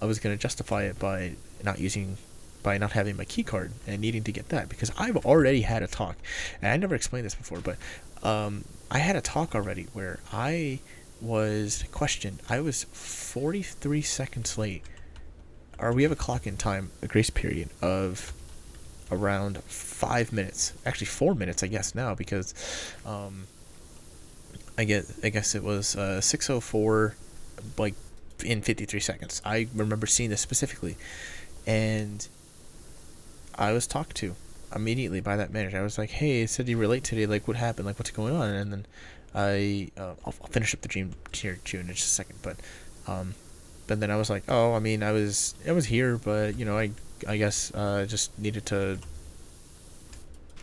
I was going to justify it by not having my key card and needing to get that, because I've already had a talk, and I never explained this before, but I had a talk already where I was questioned. I was 43 seconds late. Or we have a clock in time, a grace period of around 5 minutes. Actually 4 minutes, I guess, now, because I guess it was 6:04, like, in 53 seconds. I remember seeing this specifically, and I was talked to immediately by that manager. I was like, "Hey, it said you were late today. Like, what happened? Like, what's going on?" And then I'll finish up the dream here in just a second. But then I was like, "Oh, I mean, I was here, but I guess just needed to."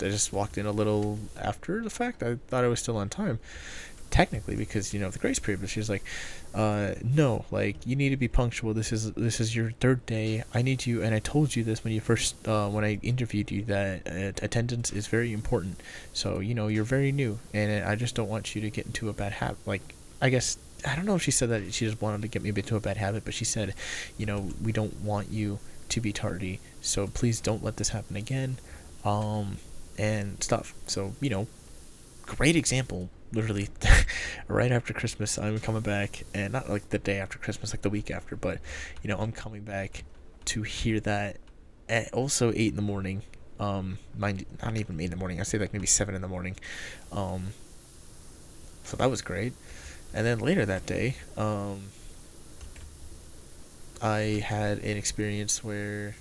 I just walked in a little after the fact. I thought I was still on time, technically, because the grace period, but she's like, no, like, you need to be punctual. This is your third day. I need you, and I told you this when you first when I interviewed you, that attendance is very important. So you're very new, and I just don't want you to get into a bad habit. Like, I guess, I don't know if she said that she just wanted to get me into a bad habit, but she said, we don't want you to be tardy, so please don't let this happen again, and stuff. So great example. Literally, right after Christmas, I'm coming back, and not like the day after Christmas, like the week after, but I'm coming back to hear that at also 8 in the morning. Mind, not even 8 in the morning. I say like maybe 7 in the morning. So that was great. And then later that day, I had an experience where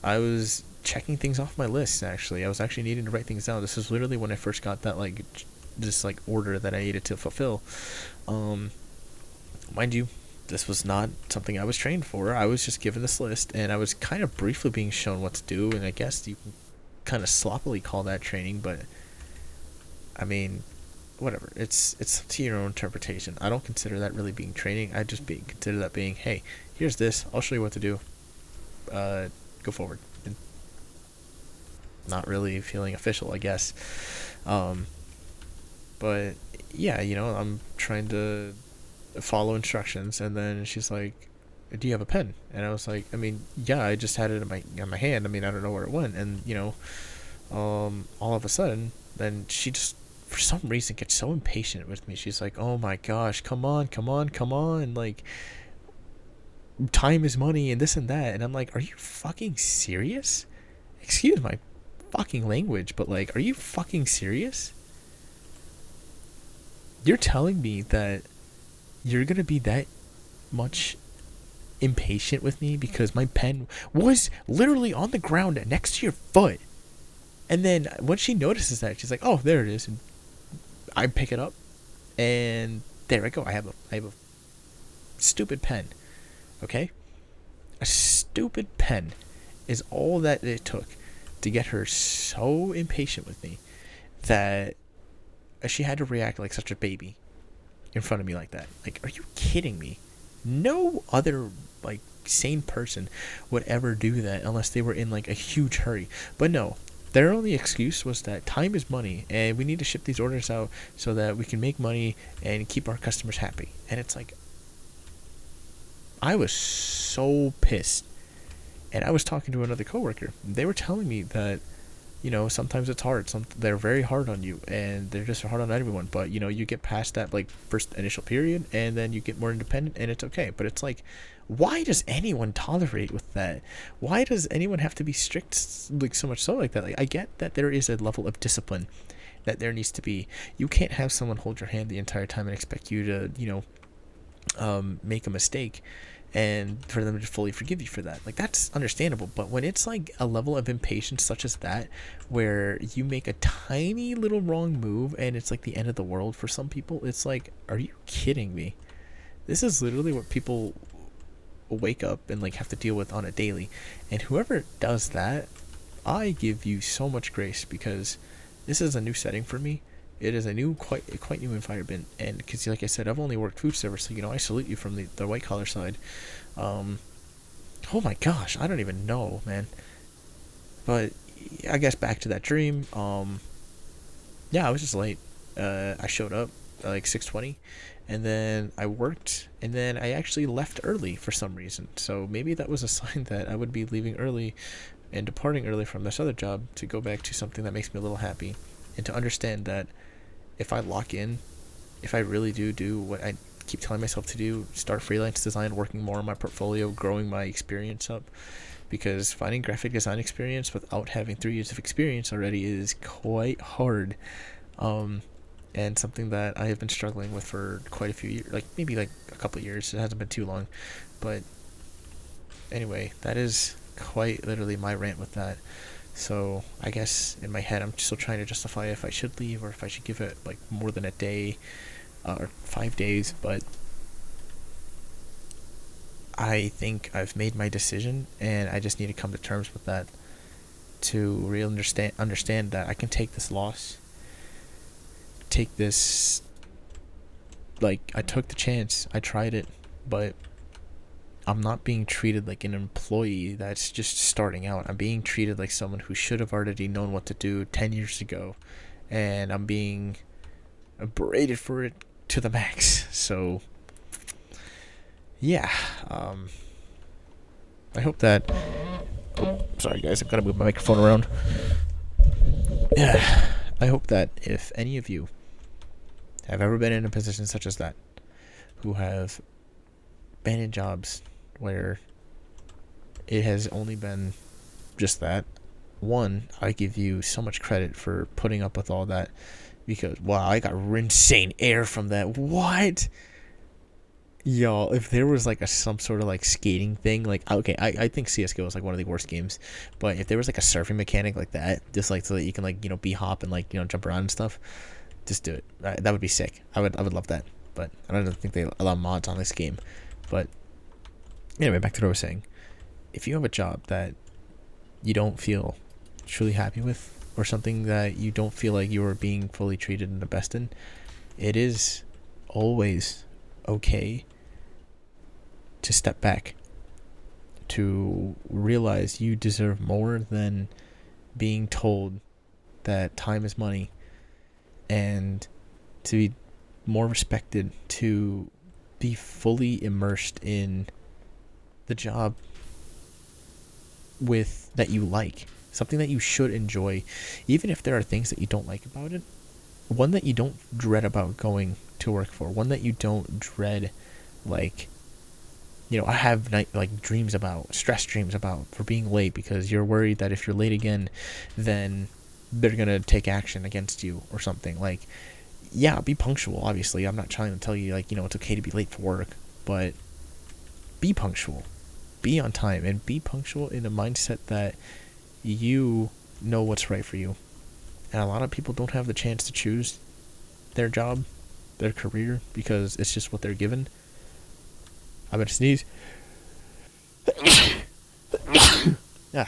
I was checking things off my list. Actually, I was actually needing to write things down. This was literally when I first got that this order that I needed to fulfill. Mind you, this was not something I was trained for. I was just given this list, and I was kind of briefly being shown what to do, and I guess you can kind of sloppily call that training, but I mean, whatever. It's to your own interpretation. I don't consider that really being training. I just consider that being, hey, here's this. I'll show you what to do. Go forward. And not really feeling official, I guess. But yeah, I'm trying to follow instructions, and then she's like, "Do you have a pen?" And I was like, "I mean, yeah, I just had it in my hand. I mean, I don't know where it went." And all of a sudden, then she just, for some reason, gets so impatient with me. She's like, "Oh my gosh, come on, come on, come on! Like, time is money, and this and that." And I'm like, "Are you fucking serious? Excuse my fucking language, but like, are you fucking serious? You're telling me that you're gonna be that much impatient with me because my pen was literally on the ground next to your foot?" And then when she notices that, she's like, "Oh, there it is." And I pick it up, and there I go. I have a stupid pen. Okay? A stupid pen is all that it took to get her so impatient with me that she had to react like such a baby in front of me like that. Like, are you kidding me? No other like sane person would ever do that unless they were in like a huge hurry. But no, their only excuse was that time is money, and we need to ship these orders out so that we can make money and keep our customers happy. And it's like, I was so pissed. And I was talking to another coworker. They were telling me that, sometimes it's hard. They're very hard on you, and they're just hard on everyone. But, you get past that, like, first initial period, and then you get more independent, and it's okay. But it's like, why does anyone tolerate with that? Why does anyone have to be strict, like, so much so like that? Like, I get that there is a level of discipline that there needs to be. You can't have someone hold your hand the entire time and expect you to, make a mistake and for them to fully forgive you for that. Like, that's understandable. But when it's like a level of impatience such as that, where you make a tiny little wrong move and it's like the end of the world for some people, it's like, are you kidding me? This is literally what people wake up and like have to deal with on a daily. And whoever does that, I give you so much grace, because this is a new setting for me. It is a quite new environment, and because, like I said, I've only worked food service, so I salute you from the white collar side. Oh my gosh, I don't even know, man. But I guess back to that dream. Yeah, I was just late. I showed up at like 6:20, and then I worked, and then I actually left early for some reason. So maybe that was a sign that I would be leaving early and departing early from this other job to go back to something that makes me a little happy, and to understand that if I lock in, if I really do what I keep telling myself to do, start freelance design, working more on my portfolio, growing my experience up, because finding graphic design experience without having 3 years of experience already is quite hard, and something that I have been struggling with for quite a few years, like maybe like a couple of years. It hasn't been too long, but anyway, that is quite literally my rant with that. So I guess in my head I'm still trying to justify if I should leave or if I should give it like more than a day or 5 days, but I think I've made my decision, and I just need to come to terms with that to really understand that I can take this loss, take this like, I took the chance, I tried it, but I'm not being treated like an employee that's just starting out. I'm being treated like someone who should have already known what to do 10 years ago, and I'm being berated for it to the max. So, yeah, I hope that. Oh, sorry guys, I've got to move my microphone around. Yeah, I hope that if any of you have ever been in a position such as that, who have been in jobs where it has only been just that, one, I give you so much credit for putting up with all that, because wow, I got insane air from that. What? Y'all, if there was like some sort of like skating thing, like, okay, I think CSGO is like one of the worst games, but if there was like a surfing mechanic like that, just like so that you can like, be hop and like, jump around and stuff, just do it. That would be sick. I would love that, but I don't think they allow mods on this game. But anyway, back to what I was saying. If you have a job that you don't feel truly happy with, or something that you don't feel like you are being fully treated and the best in, it is always okay to step back, to realize you deserve more than being told that time is money, and to be more respected, to be fully immersed in the job with that you like, something that you should enjoy, even if there are things that you don't like about it. One that you don't dread about going to work for, one that you don't dread, like, I have dreams about, stress dreams about, for being late, because you're worried that if you're late again, then they're gonna take action against you or something. Like, yeah, be punctual. Obviously, I'm not trying to tell you like, it's okay to be late for work, but be punctual, be on time, and be punctual in a mindset that you know what's right for you. And a lot of people don't have the chance to choose their job, their career, because it's just what they're given. I'm gonna sneeze. Yeah,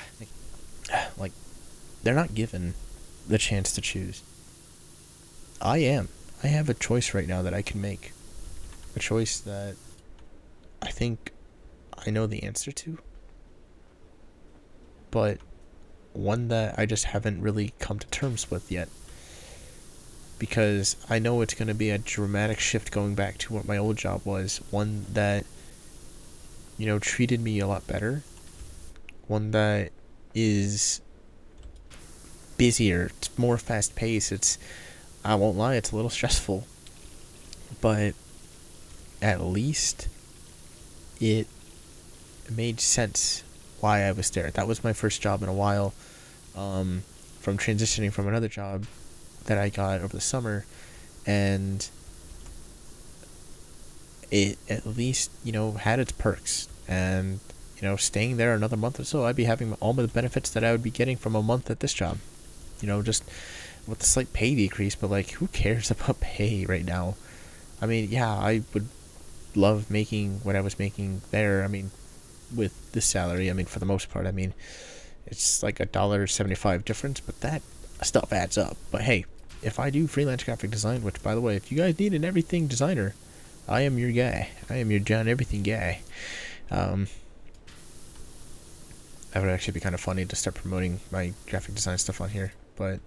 like, they're not given the chance to choose. I am. I have a choice right now that I can make. A choice that I think I know the answer to, but one that I just haven't really come to terms with yet. Because I know it's going to be a dramatic shift going back to what my old job was. One that, treated me a lot better. One that is busier. It's more fast paced. I won't lie, it's a little stressful. But at least it made sense why I was there. That was my first job in a while. From transitioning from another job that I got over the summer, and it at least, had its perks. And, staying there another month or so, I'd be having all the benefits that I would be getting from a month at this job. Just with a slight pay decrease, but like, who cares about pay right now? I mean, yeah, I would love making what I was making there. I mean, with this salary, I mean, for the most part, I mean, it's like $1.75 difference, but that stuff adds up. But hey, if I do freelance graphic design, which, by the way, if you guys need an everything designer, I am your guy. I am your John Everything guy. That would actually be kind of funny to start promoting my graphic design stuff on here. But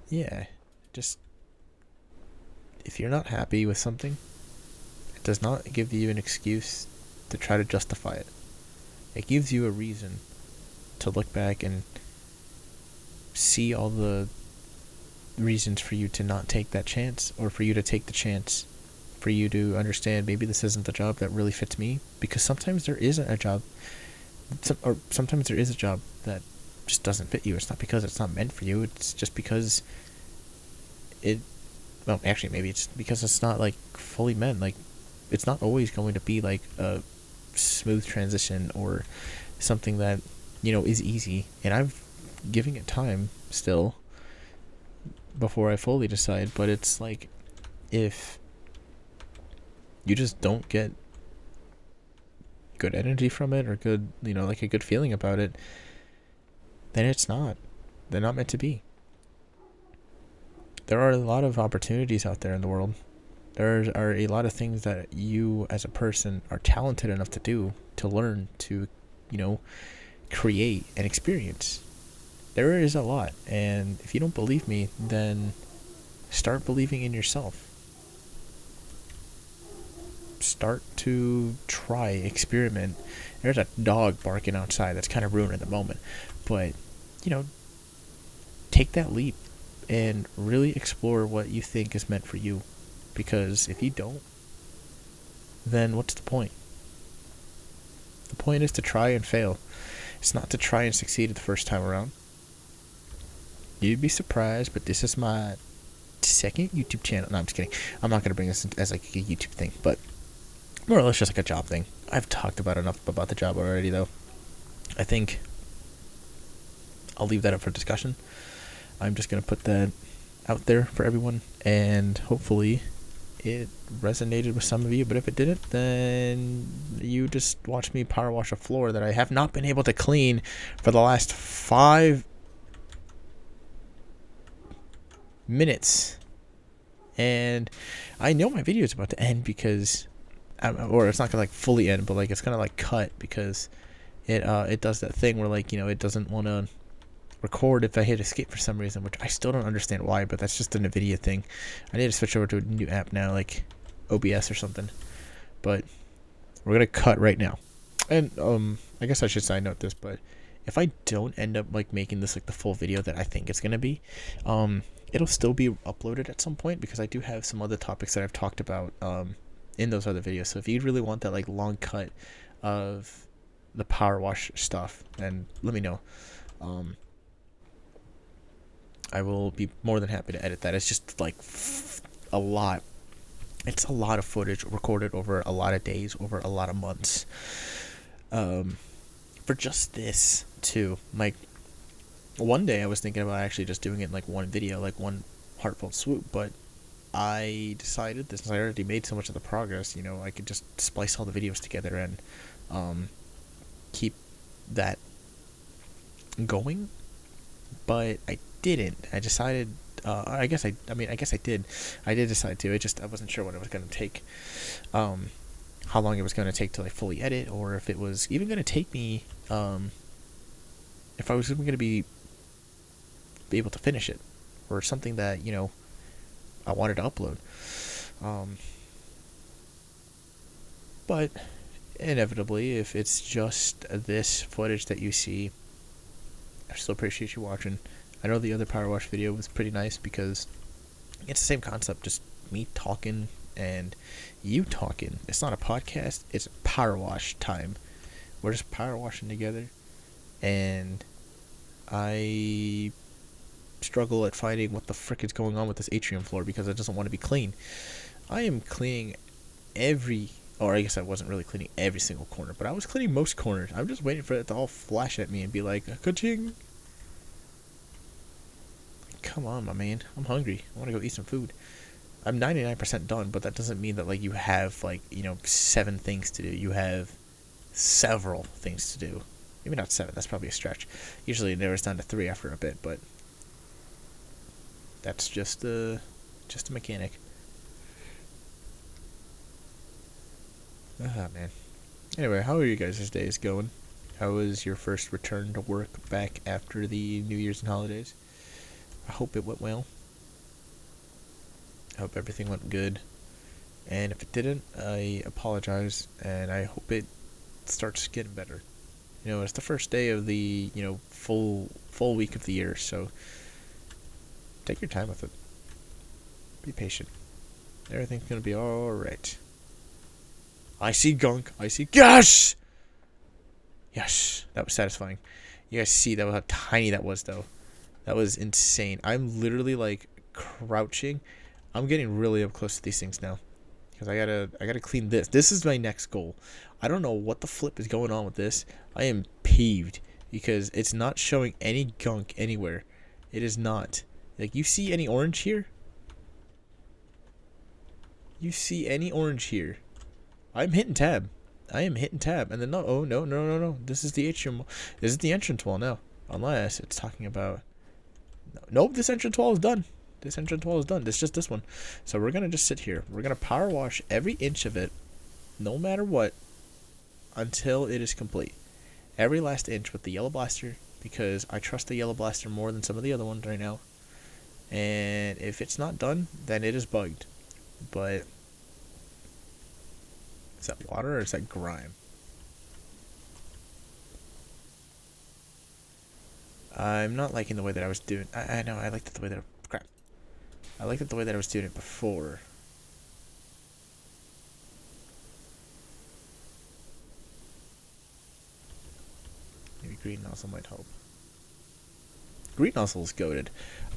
yeah, just, if you're not happy with something, it does not give you an excuse to try to justify it. It gives you a reason to look back and see all the reasons for you to not take that chance, or for you to take the chance, for you to understand maybe this isn't the job that really fits me. Because sometimes there isn't a job, or sometimes there is a job that just doesn't fit you. It's not because it's not meant for you, it's just because well, actually, maybe it's because it's not like fully meant. Like, it's not always going to be like a smooth transition or something that, is easy. And I'm giving it time still before I fully decide. But it's like, if you just don't get good energy from it, or good, like a good feeling about it, then they're not meant to be. There are a lot of opportunities out there in the world. There are a lot of things that you as a person are talented enough to do, to learn, to, you know, create and experience. There is a lot. And if you don't believe me, then start believing in yourself. Start to try, experiment. There's a dog barking outside that's kind of ruining the moment. But, you know, take that leap and really explore what you think is meant for you. Because if you don't, then what's the point? The point is to try and fail. It's not to try and succeed the first time around. You'd be surprised, but this is my second YouTube channel. No, I'm just kidding. I'm not going to bring this as like a YouTube thing, but more or less just like a job thing. I've talked about enough about the job already, though. I think I'll leave that up for discussion. I'm just going to put that out there for everyone, and hopefully it resonated with some of you. But if it didn't, then you just watch me power wash a floor that I have not been able to clean for the last 5 minutes. And I know my video is about to end because, or it's not gonna like fully end, but like it's gonna like cut because it does that thing where like, you know, it doesn't want to record if I hit escape for some reason, which I still don't understand why, but that's just a NVIDIA thing. I need to switch over to a new app now, like OBS or something. But we're gonna cut right now. And I guess I should side note this, but if I don't end up like making this like the full video that I think it's gonna be, it'll still be uploaded at some point because I do have some other topics that I've talked about in those other videos. So if you really want that like long cut of the power wash stuff, then let me know. I will be more than happy to edit that. It's just like a lot. It's a lot of footage recorded over a lot of days, over a lot of months. For just this too. Like one day I was thinking about actually just doing it in like one video, like one heartfelt swoop, but I decided that since I already made so much of the progress, you know, I could just splice all the videos together and keep that going. But I didn't. I decided. I guess I did. I did decide to. I wasn't sure what it was going to take. How long it was going to take to like fully edit, or if it was even going to take me. If I was even going to be able to finish it, or something that, you know, I wanted to upload. But inevitably, if it's just this footage that you see, I still appreciate you watching. I know the other power wash video was pretty nice because it's the same concept, just me talking and you talking. It's not a podcast, it's power wash time. We're just power washing together, and I struggle at finding what the frick is going on with this atrium floor because it doesn't want to be clean. I am cleaning or I guess I wasn't really cleaning every single corner, but I was cleaning most corners. I'm just waiting for it to all flash at me and be like, ka-ching. Come on, my man. I'm hungry. I want to go eat some food. I'm 99% done, but that doesn't mean that like you have like, you know, 7 things to do. You have several things to do. Maybe not 7. That's probably a stretch. Usually it narrows down to 3 after a bit, but that's just a mechanic. Ah, man. Anyway, how are you guys' days going? How was your first return to work back after the New Year's and holidays? I hope it went well. I hope everything went good. And if it didn't, I apologize, and I hope it starts getting better. You know, it's the first day of the, you know, full week of the year, so take your time with it. Be patient. Everything's gonna be alright. I see gunk. I see. Yes! Yes! That was satisfying. You guys see how tiny that was, though. That was insane. I'm literally, like, crouching. I'm getting really up close to these things now. Because I gotta clean this. This is my next goal. I don't know what the flip is going on with this. I am peeved. Because it's not showing any gunk anywhere. It is not. Like, you see any orange here? You see any orange here? I'm hitting tab. I am hitting tab. And then, no. This is the atrium. This is the entrance wall now. Unless it's talking about... Nope, this entrance wall is done. This entrance wall is done. It's just this one. So we're gonna just sit here. We're gonna power wash every inch of it, no matter what, until it is complete. Every last inch with the yellow blaster, because I trust the yellow blaster more than some of the other ones right now. And if it's not done, then it is bugged. But is that water or is that grime? I'm not liking the way that I was doing. I know I liked it the way that crap. I liked it the way that I was doing it before. Maybe green nozzle might help. Green nozzle is goated.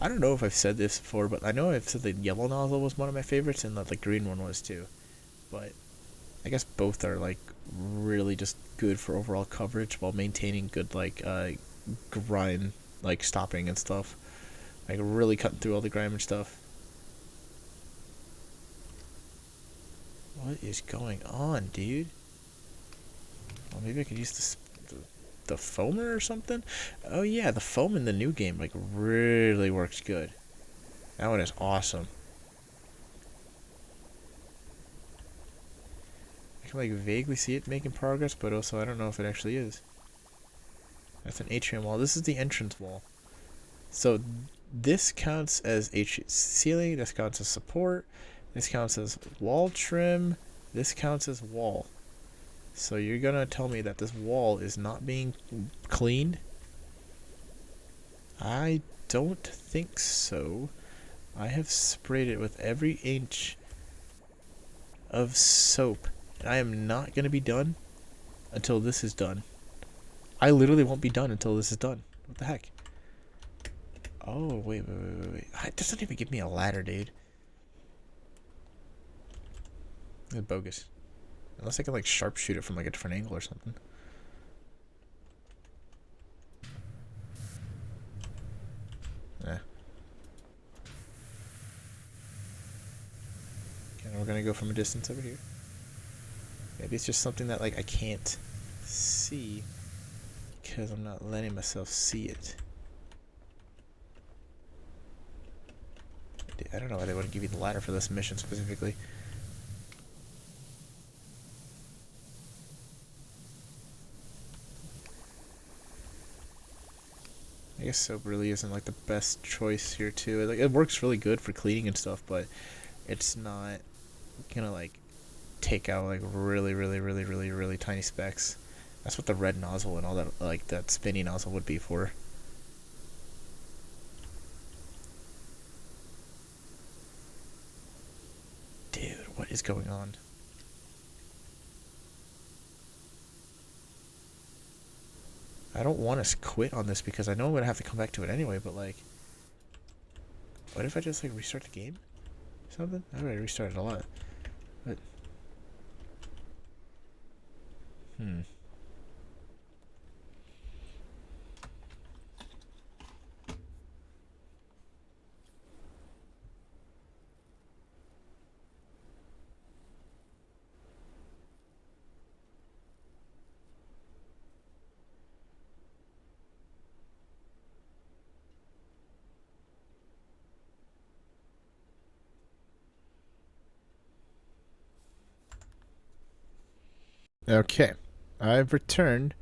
I don't know if I've said this before, but I know I've said the yellow nozzle was one of my favorites and that the green one was too. But I guess both are like really just good for overall coverage while maintaining good like grime like stopping and stuff. Like really cutting through all the grime and stuff. What is going on, dude? Well, maybe I could use the foamer or something? Oh yeah, the foam in the new game like really works good. That one is awesome. I can like vaguely see it making progress, but also I don't know if it actually is. That's an atrium wall. This is the entrance wall. So this counts as ceiling, this counts as support, this counts as wall trim, this counts as wall. So you're gonna tell me that this wall is not being cleaned? I don't think so. I have sprayed it with every inch of soap, and I am not gonna be done until this is done. I literally won't be done until this is done. What the heck? Oh, wait. It doesn't even give me a ladder, dude. It's bogus. Unless I can, like, sharpshoot it from, like, a different angle or something. Eh. Okay, we're gonna go from a distance over here. Maybe it's just something that, like, I can't see because I'm not letting myself see it. I don't know why they wouldn't give you the ladder for this mission specifically. I guess soap really isn't like the best choice here too. Like it works really good for cleaning and stuff, but it's not gonna like take out like really tiny specks. That's what the red nozzle and all that like that spinny nozzle would be for. Dude, what is going on? I don't want to quit on this because I know I'm gonna have to come back to it anyway, but like, what if I just like restart the game? Something? I already restarted a lot. But okay, I've returned.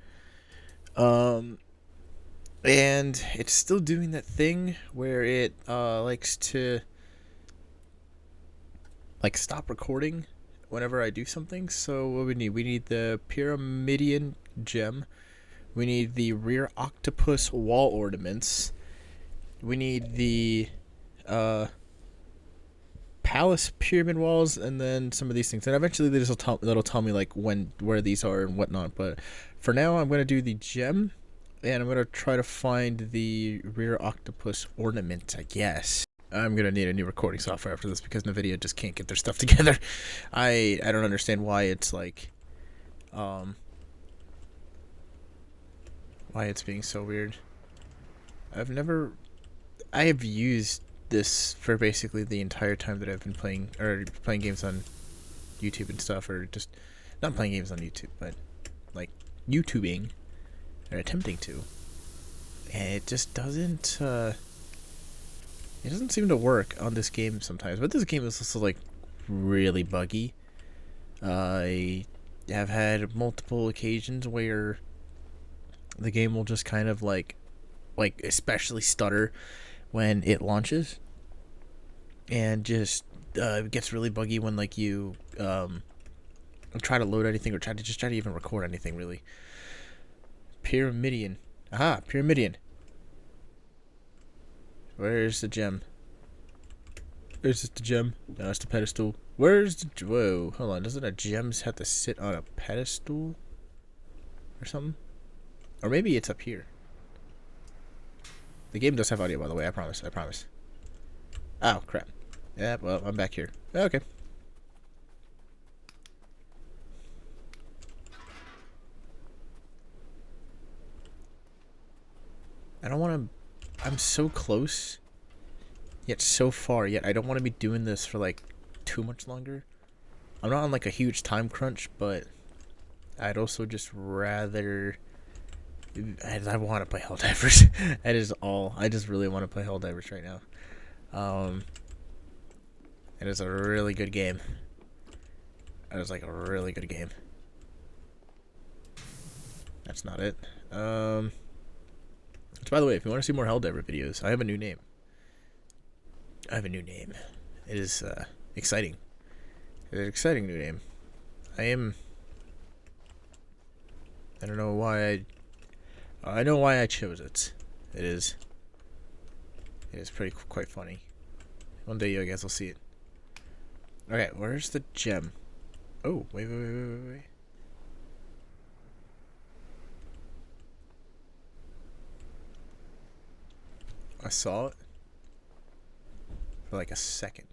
And it's still doing that thing where it likes to like stop recording whenever I do something. So what we need the pyramidian gem, we need the rear octopus wall ornaments, we need the palace pyramid walls, and then some of these things. And eventually that'll tell me like where these are and whatnot. But for now, I'm gonna do the gem, and I'm gonna try to find the rear octopus ornament, I guess. I'm gonna need a new recording software after this because NVIDIA just can't get their stuff together. I don't understand why it's like, why it's being so weird. I have used this for basically the entire time that I've been playing games on YouTube and stuff, or just not playing games on YouTube, but like YouTubing or attempting to, and it just doesn't It doesn't seem to work on this game sometimes, but this game is also like really buggy. I have had multiple occasions where the game will just kind of like especially stutter when it launches, and just it gets really buggy when like you try to load anything or try to even record anything really. Pyramidion. Aha, Pyramidion. Where's the gem? Is this the gem? No, it's the pedestal. Where's the... Whoa, hold on. Doesn't a gem have to sit on a pedestal? Or something? Or maybe it's up here. The game does have audio, by the way. I promise. I promise. Oh, crap. Yeah, well, I'm back here. Okay. I don't want to... I'm so close, yet so far, yet I don't want to be doing this for, like, too much longer. I'm not on, like, a huge time crunch, but I'd also just rather... I want to play Helldivers. That is all. I just really want to play Helldivers right now. It is a really good game. It is, like, a really good game. That's not it. So by the way, if you want to see more Helldiver videos, I have a new name. It is exciting. It is an exciting new name. I don't know why I know why I chose it. It is quite funny. One day you guys will see it. Okay, where's the gem? Oh, wait. I saw it for like a second.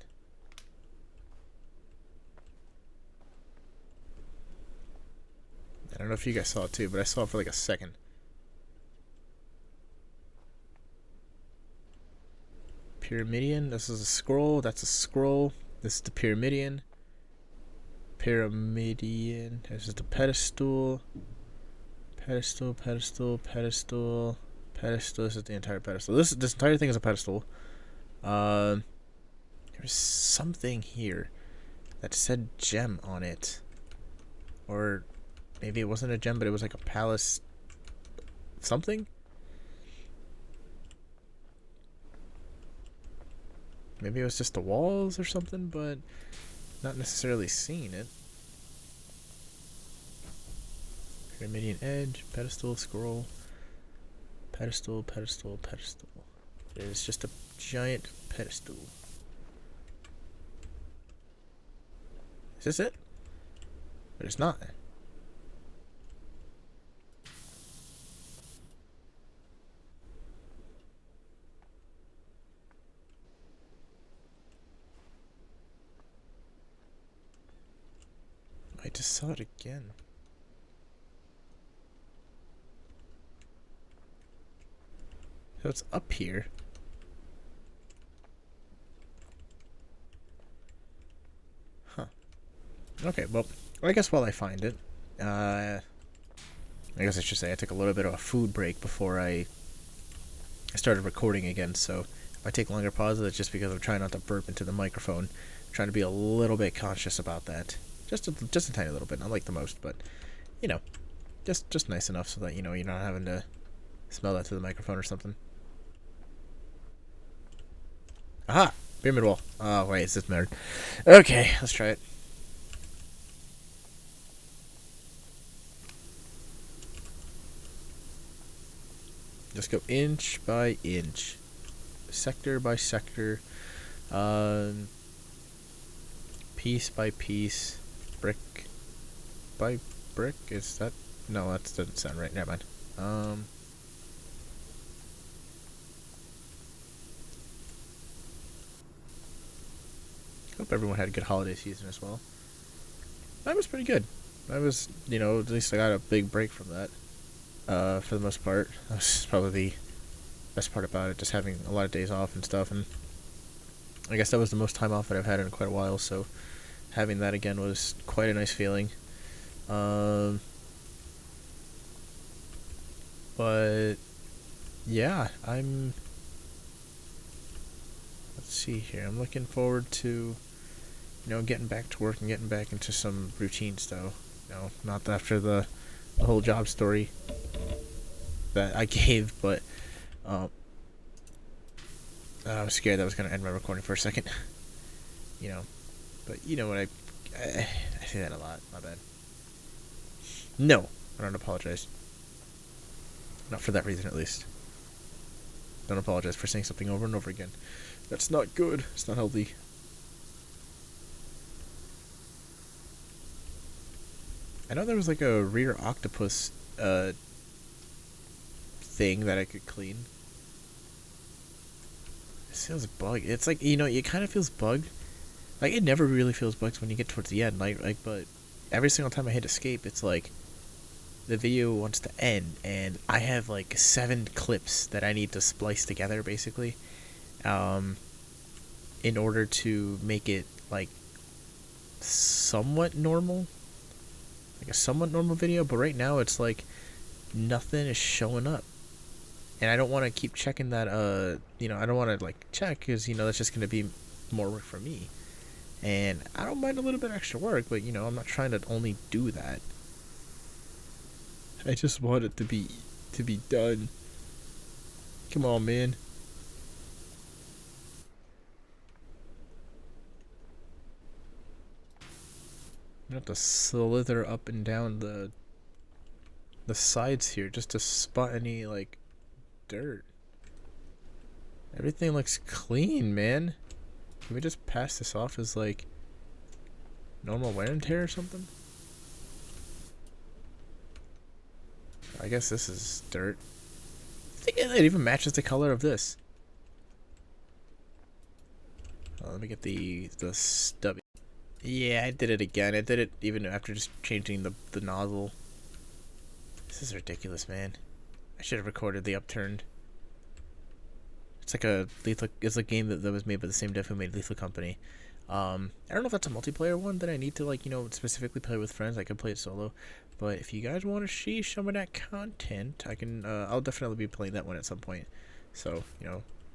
I don't know if you guys saw it too, but I saw it for like a second. Pyramidion. This is a scroll. That's a scroll. This is the Pyramidion. This is the pedestal. Pedestal. This is the entire pedestal. This entire thing is a pedestal. There's something here that said gem on it, or maybe it wasn't a gem, but it was like a palace. Something. Maybe it was just the walls or something, but not necessarily seeing it. Pyramidion edge, pedestal, scroll, pedestal. It is just a giant pedestal. Is this it? But it's not. I just saw it again. So it's up here. Huh. Okay, well, I guess while I find it, I guess I should say I took a little bit of a food break before I started recording again, so if I take longer pauses, it's just because I'm trying not to burp into the microphone. I'm trying to be a little bit conscious about that. Just a tiny little bit, not like the most, but, you know, just nice enough so that, you know, you're not having to smell that through the microphone or something. Aha! Pyramid wall. Oh, wait, it's this nerd. Okay, let's try it. Just go inch by inch. Sector by sector. Piece by piece. Brick by brick. Is that... No, that doesn't sound right. Never mind. Hope everyone had a good holiday season as well. That was pretty good. I was, you know, at least I got a big break from that. For the most part. That was probably the best part about it, just having a lot of days off and stuff, and I guess that was the most time off that I've had in quite a while, so having that again was quite a nice feeling. But yeah, I'm let's see here. I'm looking forward to, getting back to work and getting back into some routines, though. Not after the whole job story that I gave, but I was scared that was going to end my recording for a second. But you know what, I say that a lot. My bad. No, I don't apologize. Not for that reason, at least. Don't apologize for saying something over and over again. That's not good. It's not healthy. I know there was like a rear octopus thing that I could clean. It feels bugged. It's like, it kind of feels bugged. Like, it never really feels bugged when you get towards the end. But every single time I hit escape, it's like the video wants to end, and I have like 7 clips that I need to splice together, basically, in order to make it like somewhat normal, like a somewhat normal video. But right now, it's like nothing is showing up, and I don't want to keep checking that. I don't want to like check because that's just gonna be more work for me, and I don't mind a little bit extra work, but I'm not trying to only do that. I just want it to be done. Come on, man. I'm gonna have to slither up and down the sides here just to spot any like dirt. Everything looks clean, man. Can we just pass this off as like normal wear and tear or something? I guess this is dirt. I think it even matches the color of this. Let me get the stubby. Yeah, I did it again. I did it even after just changing the nozzle. This is ridiculous, man. I should have recorded the upturned. It's like it's a game that was made by the same dev who made Lethal Company. I don't know if that's a multiplayer one that I need to specifically play with friends. I could play it solo, but if you guys want to see some of that content, I can. I'll definitely be playing that one at some point. So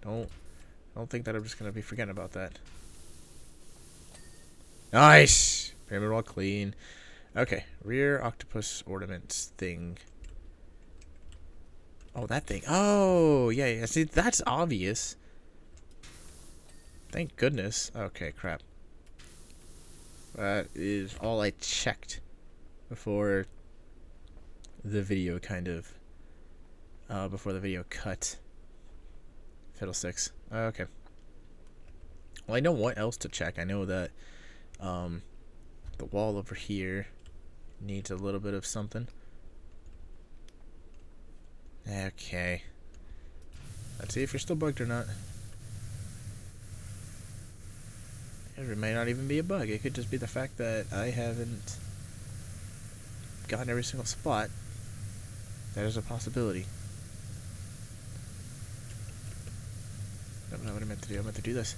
don't think that I'm just gonna be forgetting about that. Nice, pyramid wall clean. Okay, rear octopus ornaments thing. Oh, that thing. Oh, yeah. See, that's obvious. Thank goodness. Okay, crap. That is all I checked before the video before the video cut. Fiddlesticks. Okay. Well, I know what else to check. I know that the wall over here needs a little bit of something. Okay. Let's see if you're still bugged or not. It may not even be a bug. It could just be the fact that I haven't gotten every single spot. That is a possibility. That's not what I meant to do. I meant to do this.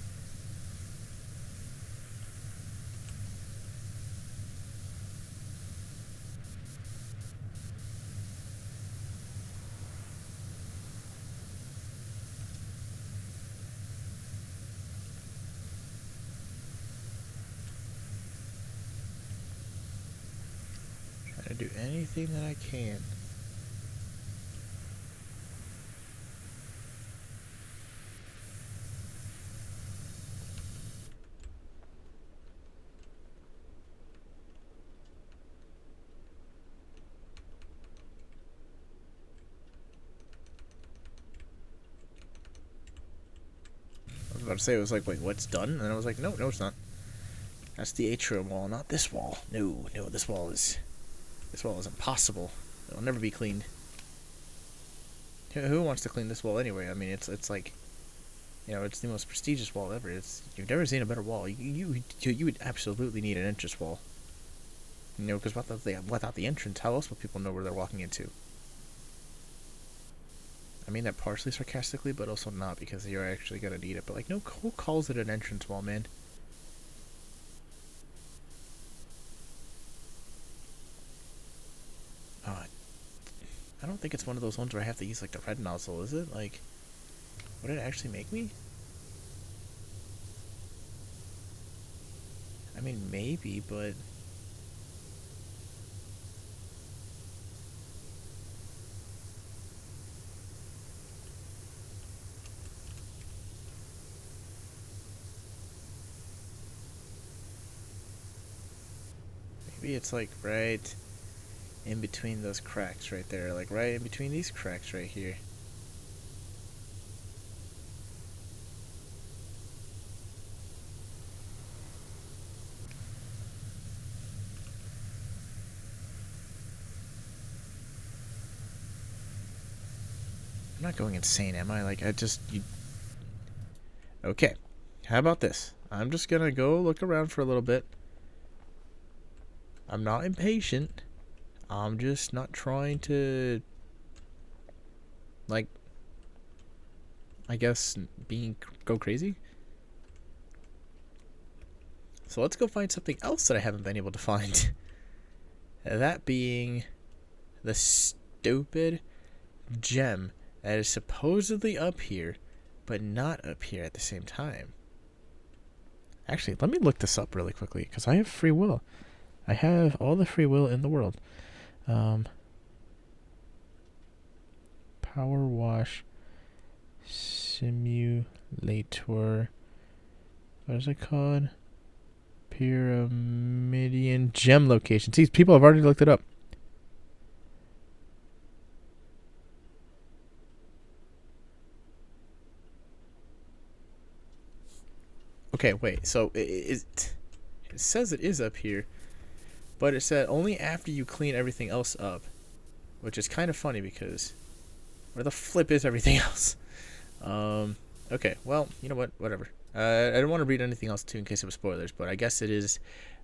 Trying to do anything that I can. I was about to say, it was like, wait, what's done? And I was like, no, it's not. That's the atrium wall, not this wall. No, this wall is impossible. It'll never be cleaned. Who wants to clean this wall anyway? I mean, it's like, it's the most prestigious wall ever. You've never seen a better wall. You would absolutely need an entrance wall. Because without the entrance, how else will people know where they're walking into? I mean that partially sarcastically, but also not, because you're actually gonna need it. But like, no, who calls it an entrance wall, man? I don't think it's one of those ones where I have to use like the red nozzle, is it? Like, would it actually make me? I mean, maybe, but... Maybe it's like right in between those cracks right there. Like right in between these cracks right here. I'm not going insane, am I? Like, Okay, how about this? I'm just gonna go look around for a little bit. I'm not impatient. I'm just not trying to, like, I guess, go crazy. So let's go find something else that I haven't been able to find. That being the stupid gem that is supposedly up here, but not up here at the same time. Actually, let me look this up really quickly, because I have free will. I have all the free will in the world. Power Wash Simulator. What is it called? Pyramidian gem location. See, people have already looked it up. Okay, wait. So it says it is up here, but it said only after you clean everything else up, which is kind of funny because where the flip is everything else? Okay, well, you know what? Whatever. I don't want to read anything else too in case it was spoilers, but I guess it is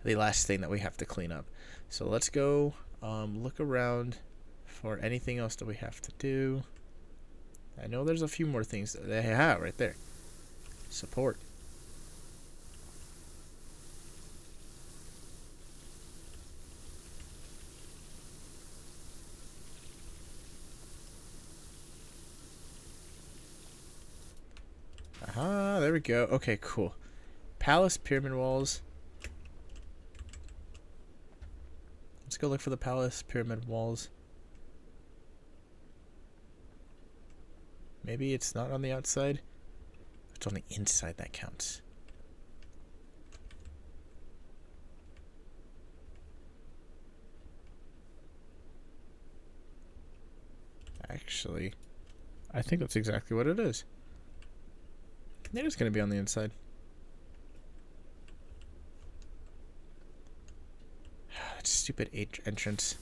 the last thing that we have to clean up. So let's go look around for anything else that we have to do. I know there's a few more things that they have right there. Support. Aha, there we go. Okay, cool. Palace pyramid walls. Let's go look for the palace pyramid walls. Maybe it's not on the outside. It's on the inside that counts. Actually, I think that's exactly what it is. It is going to be on the inside. That stupid entrance.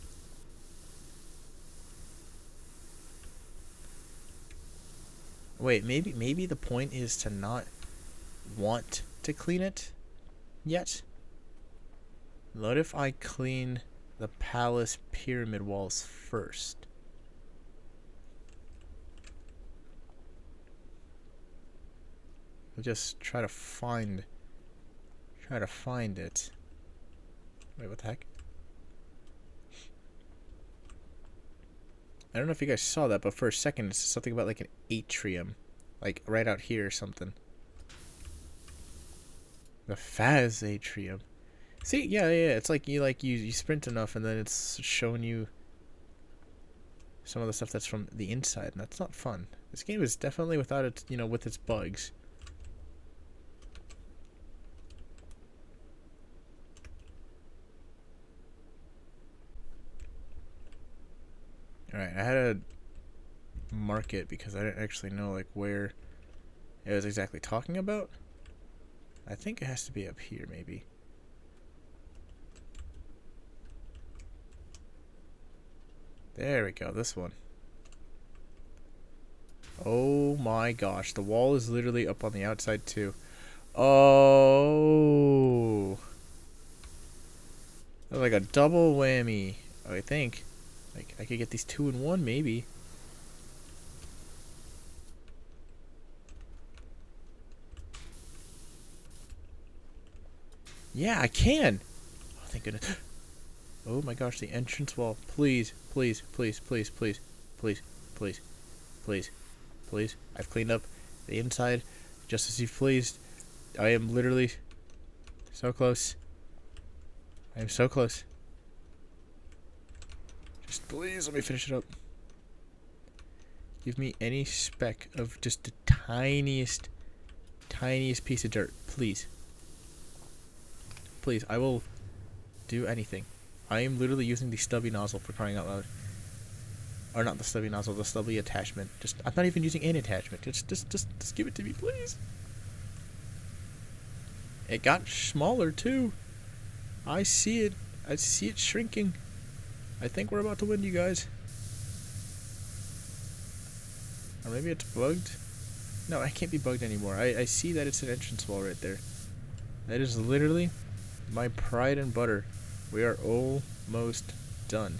Wait, maybe the point is to not want to clean it yet? What if I clean the palace pyramid walls first? We'll just try to find it. Wait, what the heck? I don't know if you guys saw that, but for a second it's something about like an atrium. Like right out here or something. The Phaz atrium. See, yeah, it's like you sprint enough and then it's showing you some of the stuff that's from the inside, and that's not fun. This game is definitely without its, with its bugs. Alright, I had to mark it because I didn't actually know like where it was exactly talking about. I think it has to be up here maybe. There we go, this one. Oh my gosh, the wall is literally up on the outside too. Oh. That's like a double whammy, I think. Like, I could get these 2 in 1, maybe. Yeah, I can! Oh, thank goodness. Oh my gosh, the entrance wall. Please, please, please, please, please, please, please, please, please. I've cleaned up the inside just as you've pleased. I am literally so close. I'm so close. Just please let me finish it up. Give me any speck of just the tiniest piece of dirt, please. Please, I will do anything. I am literally using the stubby nozzle, for crying out loud. Or not the stubby nozzle, the stubby attachment. I'm not even using an attachment. Just give it to me, please. It got smaller too. I see it. I see it shrinking. I think we're about to win, you guys. Or maybe it's bugged. No, it can't be bugged anymore. I see that it's an entrance wall right there. That is literally my pride and butter. We are almost done.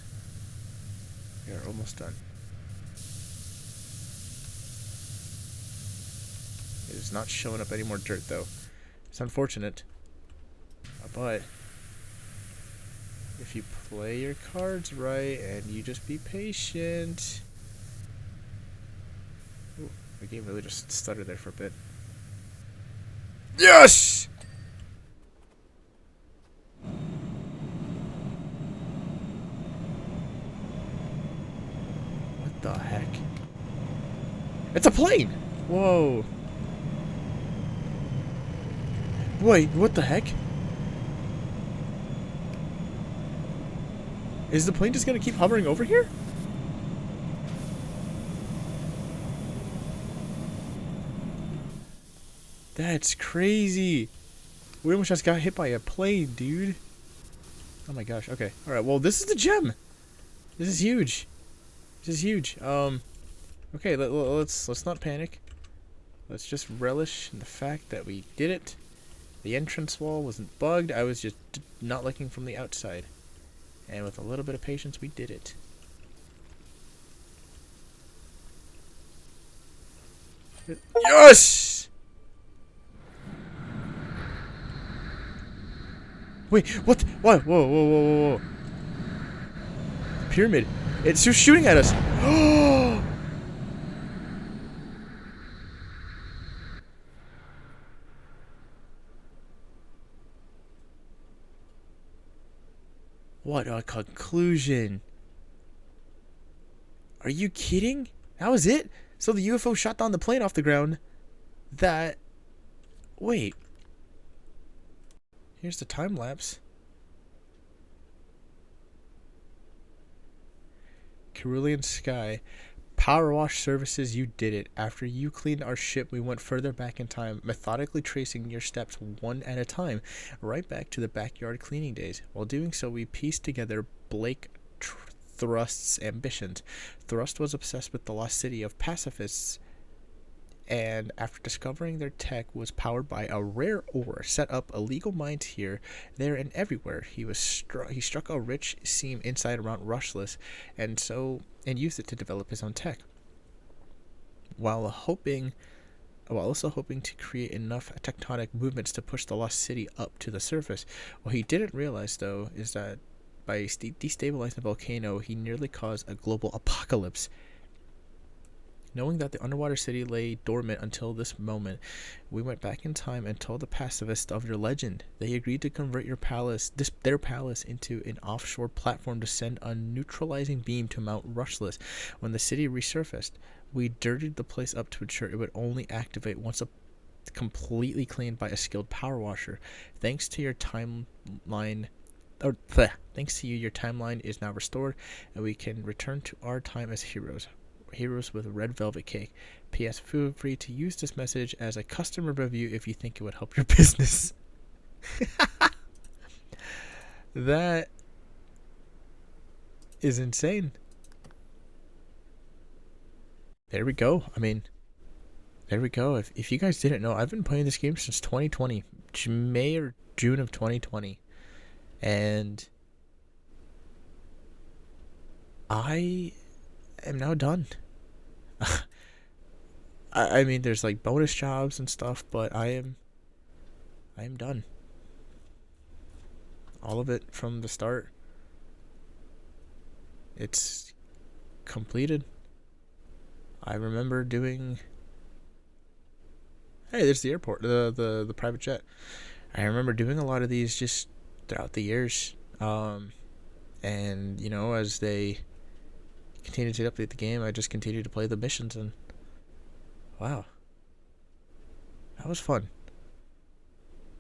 We are almost done. It is not showing up any more dirt, though. It's unfortunate. But if you play your cards right and you just be patient... Ooh, the game really just stuttered there for a bit. Yes! What the heck? It's a plane! Whoa. Wait, what the heck? Is the plane just gonna keep hovering over here? That's crazy. We almost just got hit by a plane, dude. Oh my gosh. Okay. All right. Well, this is the gem. This is huge. This is huge. Okay. Let's not panic. Let's just relish in the fact that we did it. The entrance wall wasn't bugged. I was just not looking from the outside. And with a little bit of patience, we did it. Yes! Wait, what? What? Whoa. Pyramid. It's just shooting at us. What a conclusion. Are you kidding? That was it? So the UFO shot down the plane off the ground. Wait. Here's the time lapse. Cerulean Sky. Power wash services, you did it. After you cleaned our ship, we went further back in time, methodically tracing your steps one at a time, right back to the backyard cleaning days. While doing so, we pieced together Blake Thrust's ambitions. Thrust was obsessed with the lost city of pacifists, and after discovering their tech was powered by a rare ore, set up illegal mines here, there, and everywhere. He struck a rich seam inside around Rushless, and used it to develop his own tech, while also hoping to create enough tectonic movements to push the lost city up to the surface. What he didn't realize, though, is that by destabilizing the volcano, he nearly caused a global apocalypse. Knowing that the underwater city lay dormant until this moment, we went back in time and told the pacifists of your legend. They agreed to convert their palace into an offshore platform to send a neutralizing beam to Mount Rushless. When the city resurfaced, we dirtied the place up to ensure it would only activate once completely cleaned by a skilled power washer. Thanks to you, your timeline is now restored, and we can return to our time as heroes with red velvet cake. P.S. Feel free to use this message as a customer review if you think it would help your business. That is insane. There we go. I mean, there we go. If you guys didn't know, I've been playing this game since 2020, May or June of 2020, and I am now done. I mean, there's like bonus jobs and stuff, but I am done. All of it from the start. It's completed. I remember doing... Hey, there's the airport, the private jet. I remember doing a lot of these just throughout the years. And you know, as they continue to update the game, I just continue to play the missions, and wow, that was fun.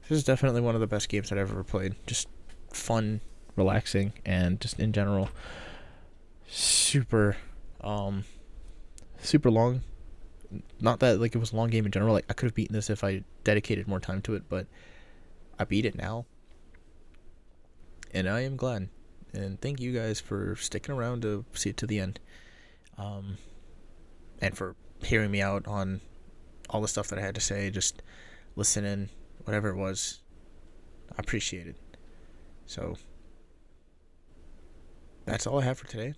This is definitely one of the best games that I've ever played. Just fun, relaxing, and just in general, super, super long. Not that like it was a long game in general. Like I could have beaten this if I dedicated more time to it, but I beat it now, and I am glad. And thank you guys for sticking around to see it to the end, and for hearing me out on all the stuff that I had to say. Just listening, whatever it was. I appreciate it. So that's all I have for today.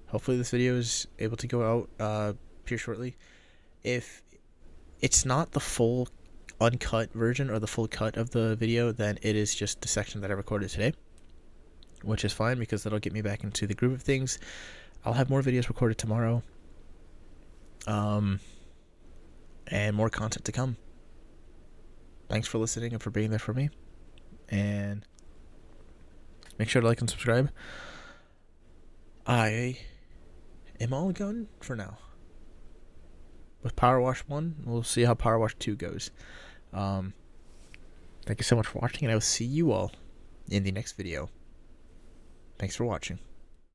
Hopefully this video is able to go out here shortly. If it's not the full uncut version or the full cut of the video, then it is just the section that I recorded today, which is fine because that'll get me back into the groove of things. I'll have more videos recorded tomorrow, and more content to come. Thanks for listening and for being there for me, and make sure to like and subscribe. I am all done for now with Power Wash 1. We'll see how Power Wash 2 goes. Thank you so much for watching, and I will see you all in the next video. Thanks for watching.